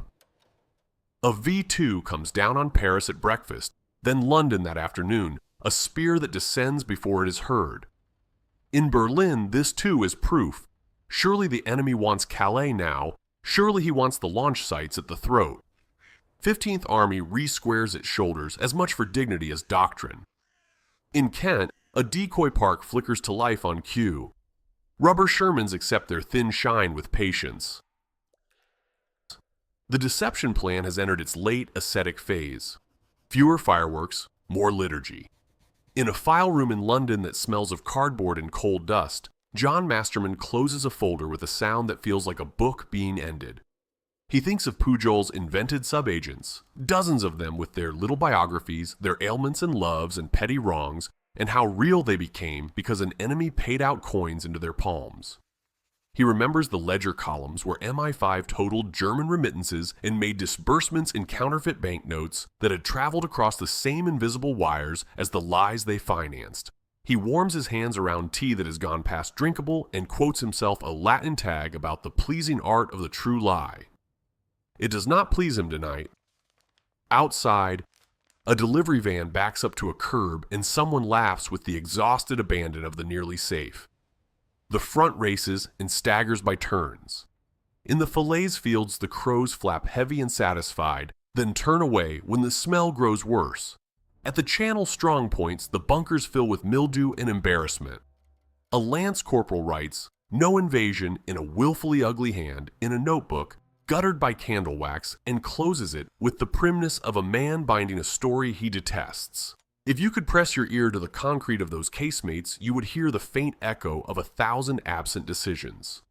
A V2 comes down on Paris at breakfast, then London that afternoon, a spear that descends before it is heard. In Berlin, this too is proof. Surely the enemy wants Calais now. Surely he wants the launch sites at the throat. 15th Army re-squares its shoulders as much for dignity as doctrine. In Kent, a decoy park flickers to life on cue. Rubber Shermans accept their thin shine with patience. The deception plan has entered its late ascetic phase. Fewer fireworks, more liturgy. In a file room in London that smells of cardboard and coal dust, John Masterman closes a folder with a sound that feels like a book being ended. He thinks of Pujol's invented subagents, dozens of them with their little biographies, their ailments and loves and petty wrongs, and how real they became because an enemy paid out coins into their palms. He remembers the ledger columns where MI5 totaled German remittances and made disbursements in counterfeit banknotes that had traveled across the same invisible wires as the lies they financed. He warms his hands around tea that has gone past drinkable and quotes himself a Latin tag about the pleasing art of the true lie. It does not please him tonight. Outside, a delivery van backs up to a curb and someone laughs with the exhausted abandon of the nearly safe. The front races and staggers by turns. In the Falaise fields, the crows flap heavy and satisfied, then turn away when the smell grows worse. At the channel strong points, the bunkers fill with mildew and embarrassment. A lance corporal writes, "No invasion," in a willfully ugly hand, in a notebook, guttered by candle wax, and closes it with the primness of a man binding a story he detests. If you could press your ear to the concrete of those casemates, you would hear the faint echo of 1,000 absent decisions.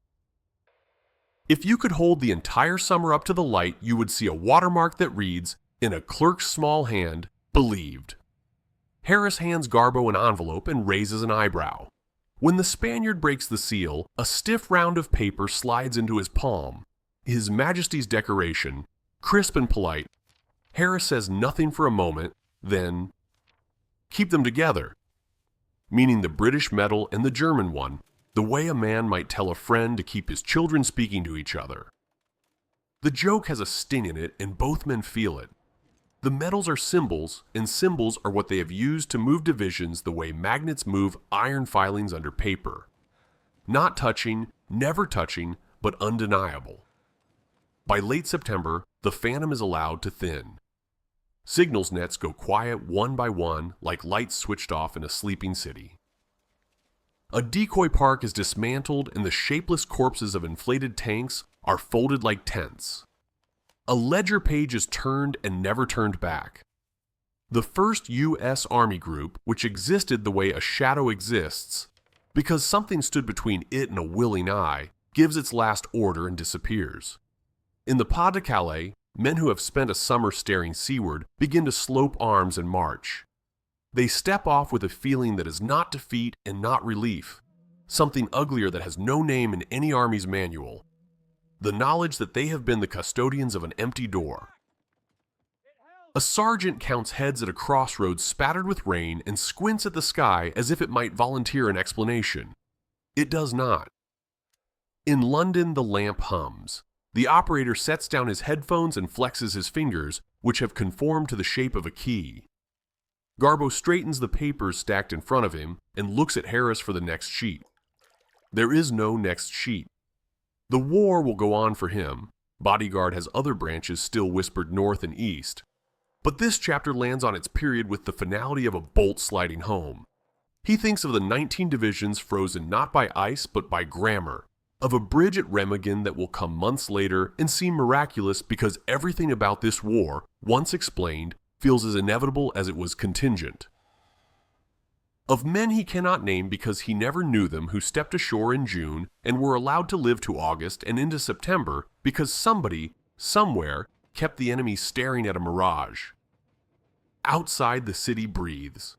If you could hold the entire summer up to the light, you would see a watermark that reads, in a clerk's small hand, "Believed." Harris hands Garbo an envelope and raises an eyebrow. When the Spaniard breaks the seal, a stiff round of paper slides into his palm. His Majesty's decoration, crisp and polite. Harris says nothing for a moment, then, "Keep them together," meaning the British medal and the German one, the way a man might tell a friend to keep his children speaking to each other. The joke has a sting in it, and both men feel it. The medals are symbols, and symbols are what they have used to move divisions the way magnets move iron filings under paper. Not touching, never touching, but undeniable. By late September, the Phantom is allowed to thin. Signals nets go quiet one by one like lights switched off in a sleeping city. A decoy park is dismantled and the shapeless corpses of inflated tanks are folded like tents. A ledger page is turned and never turned back. The first U.S. Army group, which existed the way a shadow exists, because something stood between it and a willing eye, gives its last order and disappears. In the Pas-de-Calais, men who have spent a summer staring seaward begin to slope arms and march. They step off with a feeling that is not defeat and not relief, something uglier that has no name in any army's manual. The knowledge that they have been the custodians of an empty door. A sergeant counts heads at a crossroads spattered with rain and squints at the sky as if it might volunteer an explanation. It does not. In London, the lamp hums. The operator sets down his headphones and flexes his fingers, which have conformed to the shape of a key. Garbo straightens the papers stacked in front of him and looks at Harris for the next sheet. There is no next sheet. The war will go on for him. Bodyguard has other branches still whispered north and east. But this chapter lands on its period with the finality of a bolt sliding home. He thinks of the 19 divisions frozen not by ice but by grammar, of a bridge at Remagen that will come months later and seem miraculous because everything about this war, once explained, feels as inevitable as it was contingent. Of men he cannot name because he never knew them who stepped ashore in June and were allowed to live to August and into September because somebody, somewhere, kept the enemy staring at a mirage. Outside, the city breathes.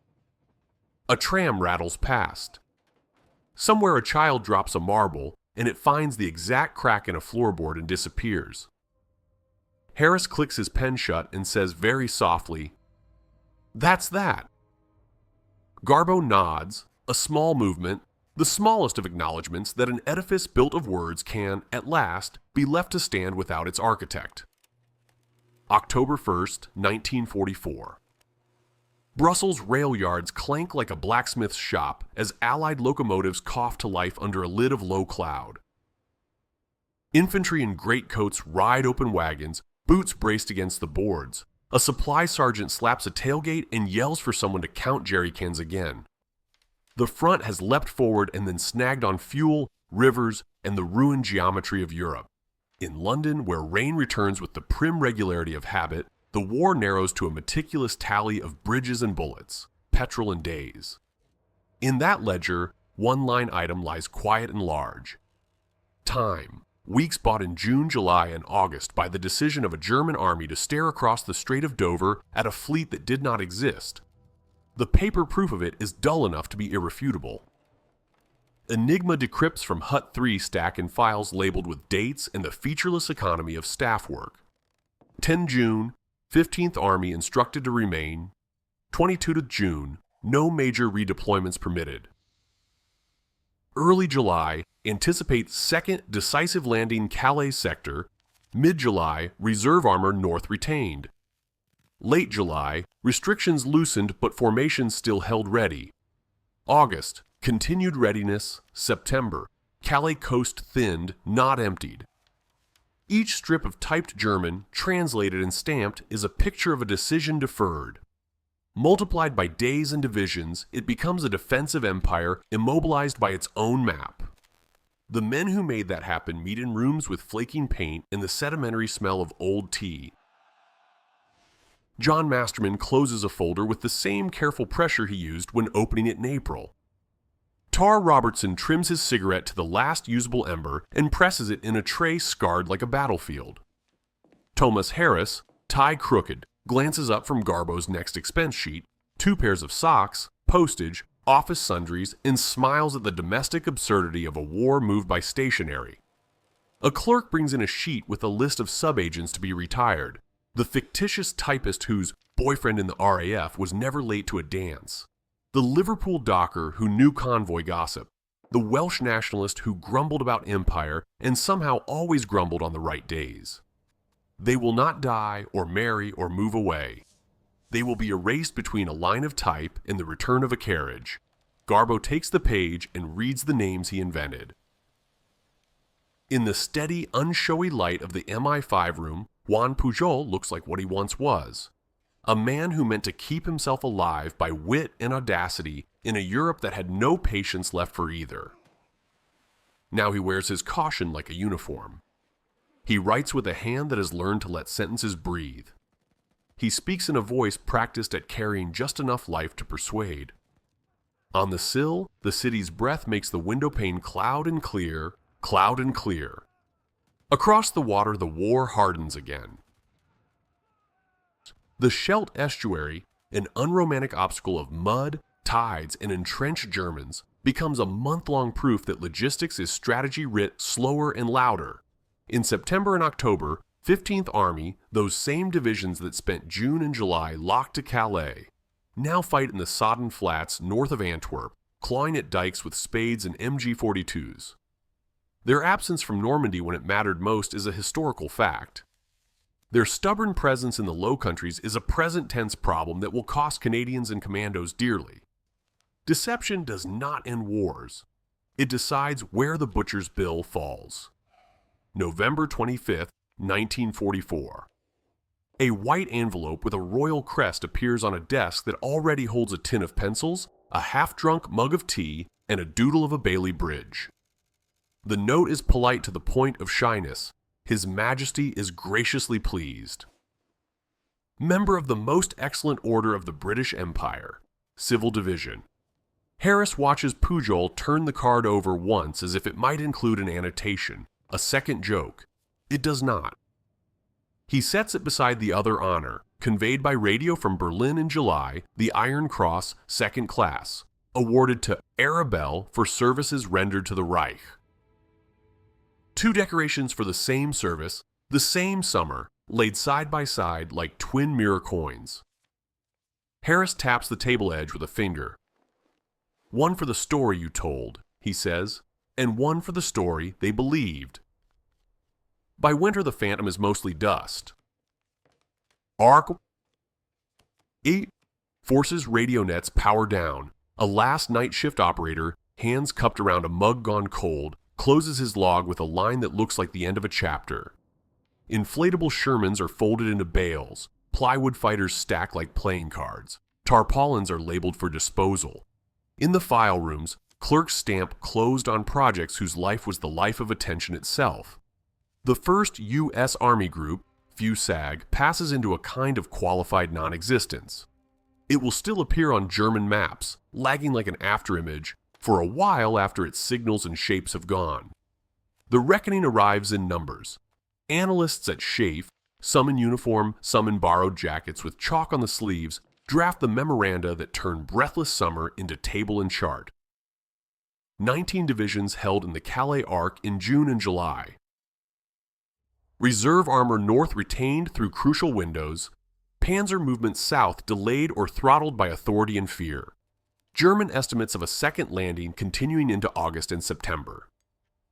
A tram rattles past. Somewhere a child drops a marble, and it finds the exact crack in a floorboard and disappears. Harris clicks his pen shut and says very softly, "That's that." Garbo nods, a small movement, the smallest of acknowledgments that an edifice built of words can, at last, be left to stand without its architect. October 1st, 1944. Brussels rail yards clank like a blacksmith's shop as Allied locomotives cough to life under a lid of low cloud. Infantry in greatcoats ride open wagons, boots braced against the boards. A supply sergeant slaps a tailgate and yells for someone to count jerry cans again. The front has leapt forward and then snagged on fuel, rivers, and the ruined geometry of Europe. In London, where rain returns with the prim regularity of habit, the war narrows to a meticulous tally of bridges and bullets, petrol and days. In that ledger, one line item lies quiet and large. Time. Weeks bought in June, July, and August by the decision of a German army to stare across the Strait of Dover at a fleet that did not exist. The paper proof of it is dull enough to be irrefutable. Enigma decrypts from Hut 3 stack in files labeled with dates and the featureless economy of staff work. 10 June, 15th Army instructed to remain. 22 June, no major redeployments permitted. Early July, anticipate second decisive landing Calais sector. Mid-July, reserve armor north retained. Late July, restrictions loosened but formations still held ready. August, continued readiness. September, Calais coast thinned, not emptied. Each strip of typed German, translated and stamped, is a picture of a decision deferred. Multiplied by days and divisions, it becomes a defensive empire immobilized by its own map. The men who made that happen meet in rooms with flaking paint and the sedimentary smell of old tea. John Masterman closes a folder with the same careful pressure he used when opening it in April. Tar Robertson trims his cigarette to the last usable ember and presses it in a tray scarred like a battlefield. Thomas Harris, tie crooked, glances up from Garbo's next expense sheet, 2 pairs of socks, postage, office sundries, and smiles at the domestic absurdity of a war moved by stationery. A clerk brings in a sheet with a list of subagents to be retired, the fictitious typist whose boyfriend in the RAF was never late to a dance, the Liverpool docker who knew convoy gossip, the Welsh nationalist who grumbled about empire and somehow always grumbled on the right days. They will not die or marry or move away. They will be erased between a line of type and the return of a carriage. Garbo takes the page and reads the names he invented. In the steady, unshowy light of the MI5 room, Juan Pujol looks like what he once was. A man who meant to keep himself alive by wit and audacity in a Europe that had no patience left for either. Now he wears his caution like a uniform. He writes with a hand that has learned to let sentences breathe. He speaks in a voice practiced at carrying just enough life to persuade. On the sill, the city's breath makes the window pane cloud and clear, cloud and clear. Across the water, the war hardens again. The Scheldt estuary, an unromantic obstacle of mud, tides, and entrenched Germans, becomes a month-long proof that logistics is strategy writ slower and louder. In September and October, 15th Army, those same divisions that spent June and July locked to Calais, now fight in the sodden flats north of Antwerp, clawing at dikes with spades and MG-42s. Their absence from Normandy when it mattered most is a historical fact. Their stubborn presence in the Low Countries is a present-tense problem that will cost Canadians and commandos dearly. Deception does not end wars. It decides where the butcher's bill falls. November 25th, 1944. A white envelope with a royal crest appears on a desk that already holds a tin of pencils, a half-drunk mug of tea, and a doodle of a Bailey bridge. The note is polite to the point of shyness. His Majesty is graciously pleased. Member of the Most Excellent Order of the British Empire, Civil Division. Harris watches Pujol turn the card over once as if it might include an annotation, a second joke. It does not. He sets it beside the other honor, conveyed by radio from Berlin in July, the Iron Cross, second class, awarded to Arabelle for services rendered to the Reich. 2 decorations for the same service, the same summer, laid side by side like twin mirror coins. Harris taps the table edge with a finger. "One for the story you told," he says, "and one for the story they believed." By winter, the Phantom is mostly dust. Arc 8 forces radio nets power down. A last night shift operator, hands cupped around a mug gone cold, closes his log with a line that looks like the end of a chapter. Inflatable Shermans are folded into bales. Plywood fighters stack like playing cards. Tarpaulins are labeled for disposal. In the file rooms, clerks stamp closed on projects whose life was the life of attention itself. The first U.S. Army group, FUSAG, passes into a kind of qualified non-existence. It will still appear on German maps, lagging like an afterimage, for a while after its signals and shapes have gone. The reckoning arrives in numbers. Analysts at SHAFE, some in uniform, some in borrowed jackets with chalk on the sleeves, draft the memoranda that turn breathless summer into table and chart. 19 divisions held in the Calais Arc in June and July. Reserve armor north retained through crucial windows. Panzer movement south delayed or throttled by authority and fear. German estimates of a second landing continuing into August and September.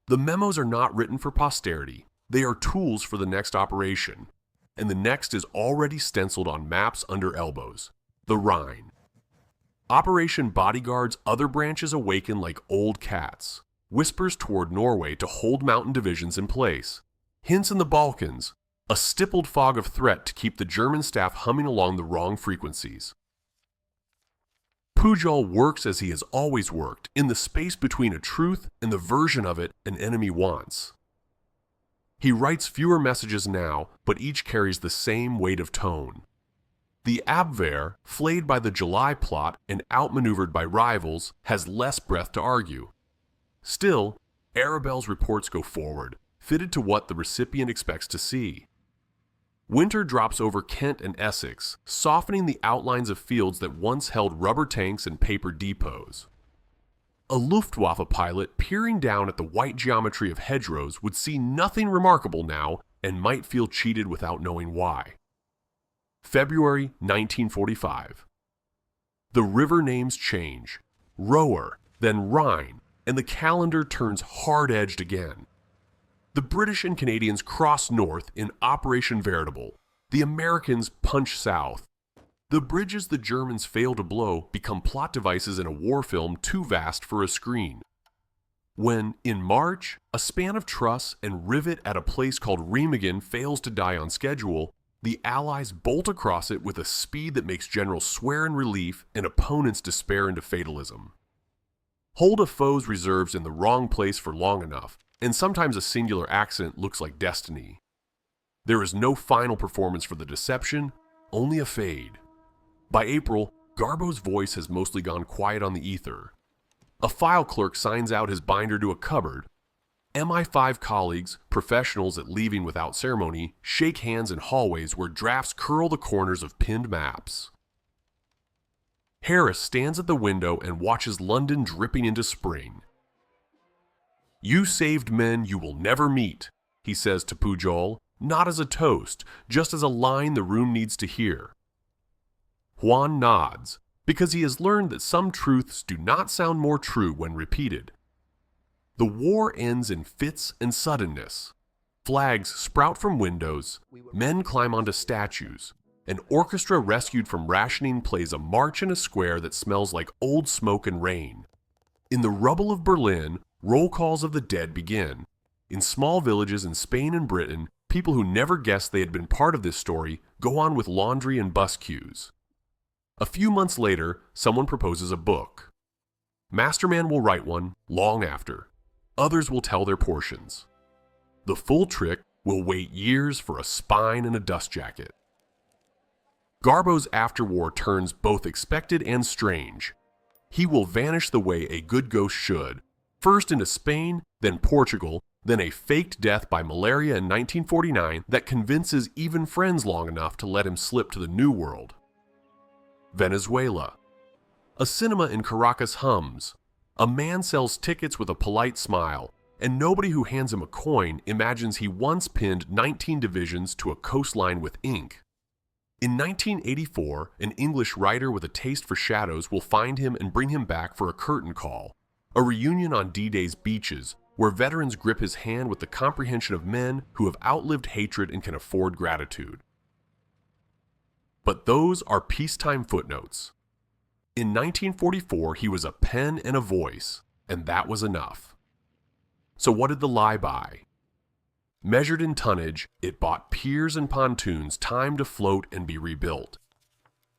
The memos are not written for posterity. They are tools for the next operation. And the next is already stenciled on maps under elbows. The Rhine. Operation Bodyguard's other branches awaken like old cats. Whispers toward Norway to hold mountain divisions in place. Hints in the Balkans. A stippled fog of threat to keep the German staff humming along the wrong frequencies. Pujol works as he has always worked, in the space between a truth and the version of it an enemy wants. He writes fewer messages now, but each carries the same weight of tone. The Abwehr, flayed by the July plot and outmaneuvered by rivals, has less breath to argue. Still, Arabelle's reports go forward, fitted to what the recipient expects to see. Winter drops over Kent and Essex, softening the outlines of fields that once held rubber tanks and paper depots. A Luftwaffe pilot peering down at the white geometry of hedgerows would see nothing remarkable now and might feel cheated without knowing why. February 1945. The river names change. Roer, then Rhine, and the calendar turns hard-edged again. The British and Canadians cross north in Operation Veritable. The Americans punch south. The bridges the Germans fail to blow become plot devices in a war film too vast for a screen. When, in March, a span of truss and rivet at a place called Remagen fails to die on schedule, the Allies bolt across it with a speed that makes generals swear in relief and opponents despair into fatalism. Hold a foe's reserves in the wrong place for long enough, and sometimes a singular accident looks like destiny. There is no final performance for the deception, only a fade. By April, Garbo's voice has mostly gone quiet on the ether. A file clerk signs out his binder to a cupboard. MI5 colleagues, professionals at leaving without ceremony, shake hands in hallways where drafts curl the corners of pinned maps. Harris stands at the window and watches London dripping into spring. "You saved men you will never meet," he says to Pujol, not as a toast, just as a line the room needs to hear. Juan nods, because he has learned that some truths do not sound more true when repeated. The war ends in fits and suddenness. Flags sprout from windows, men climb onto statues, an orchestra rescued from rationing plays a march in a square that smells like old smoke and rain. In the rubble of Berlin, roll calls of the dead begin. In small villages in Spain and Britain, people who never guessed they had been part of this story go on with laundry and bus queues. A few months later, someone proposes a book. Masterman will write one long after. Others will tell their portions. The full trick will wait years for a spine and a dust jacket. Garbo's afterwar turns both expected and strange. He will vanish the way a good ghost should, first into Spain, then Portugal, then a faked death by malaria in 1949 that convinces even friends long enough to let him slip to the New World. Venezuela. A cinema in Caracas hums. A man sells tickets with a polite smile, and nobody who hands him a coin imagines he once pinned 19 divisions to a coastline with ink. In 1984, an English writer with a taste for shadows will find him and bring him back for a curtain call, a reunion on D-Day's beaches, where veterans grip his hand with the comprehension of men who have outlived hatred and can afford gratitude. But those are peacetime footnotes. In 1944, he was a pen and a voice, and that was enough. So what did the lie buy? Measured in tonnage, it bought piers and pontoons time to float and be rebuilt.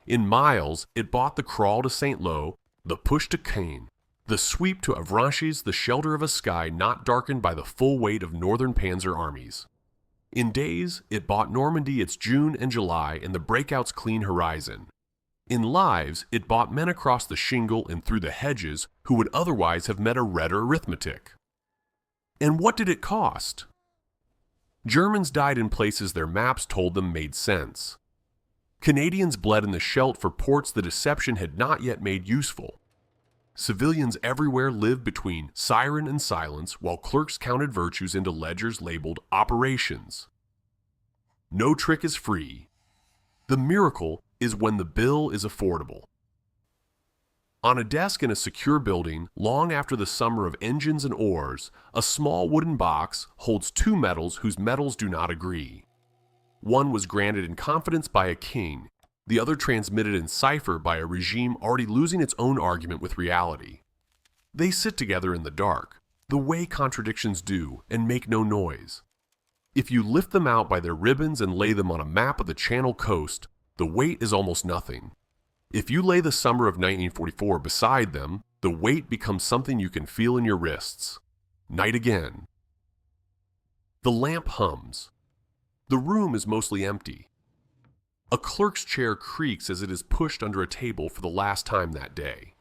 In miles, it bought the crawl to St. Lo, the push to Caen, the sweep to Avranches, the shelter of a sky not darkened by the full weight of northern panzer armies. In days, it bought Normandy its June and July and the breakout's clean horizon. In lives, it bought men across the shingle and through the hedges who would otherwise have met a redder arithmetic. And what did it cost? Germans died in places their maps told them made sense. Canadians bled in the Scheldt for ports the deception had not yet made useful. Civilians everywhere lived between siren and silence while clerks counted virtues into ledgers labeled operations. No trick is free. The miracle is when the bill is affordable. On a desk in a secure building, long after the summer of engines and oars, a small wooden box holds two medals whose metals do not agree. One was granted in confidence by a king, the other transmitted in cipher by a regime already losing its own argument with reality. They sit together in the dark, the way contradictions do, and make no noise. If you lift them out by their ribbons and lay them on a map of the Channel coast, the weight is almost nothing. If you lay the summer of 1944 beside them, the weight becomes something you can feel in your wrists. Night again. The lamp hums. The room is mostly empty. A clerk's chair creaks as it is pushed under a table for the last time that day.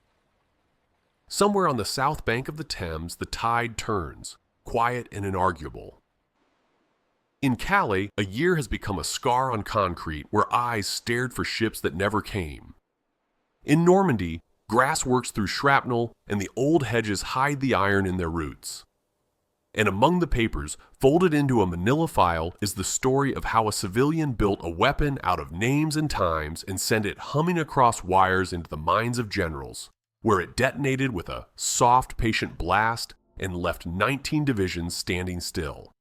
Somewhere on the south bank of the Thames, the tide turns, quiet and inarguable. In Calais, a year has become a scar on concrete where eyes stared for ships that never came. In Normandy, grass works through shrapnel and the old hedges hide the iron in their roots. And among the papers, folded into a manila file, is the story of how a civilian built a weapon out of names and times and sent it humming across wires into the minds of generals, where it detonated with a soft, patient blast and left 19 divisions standing still.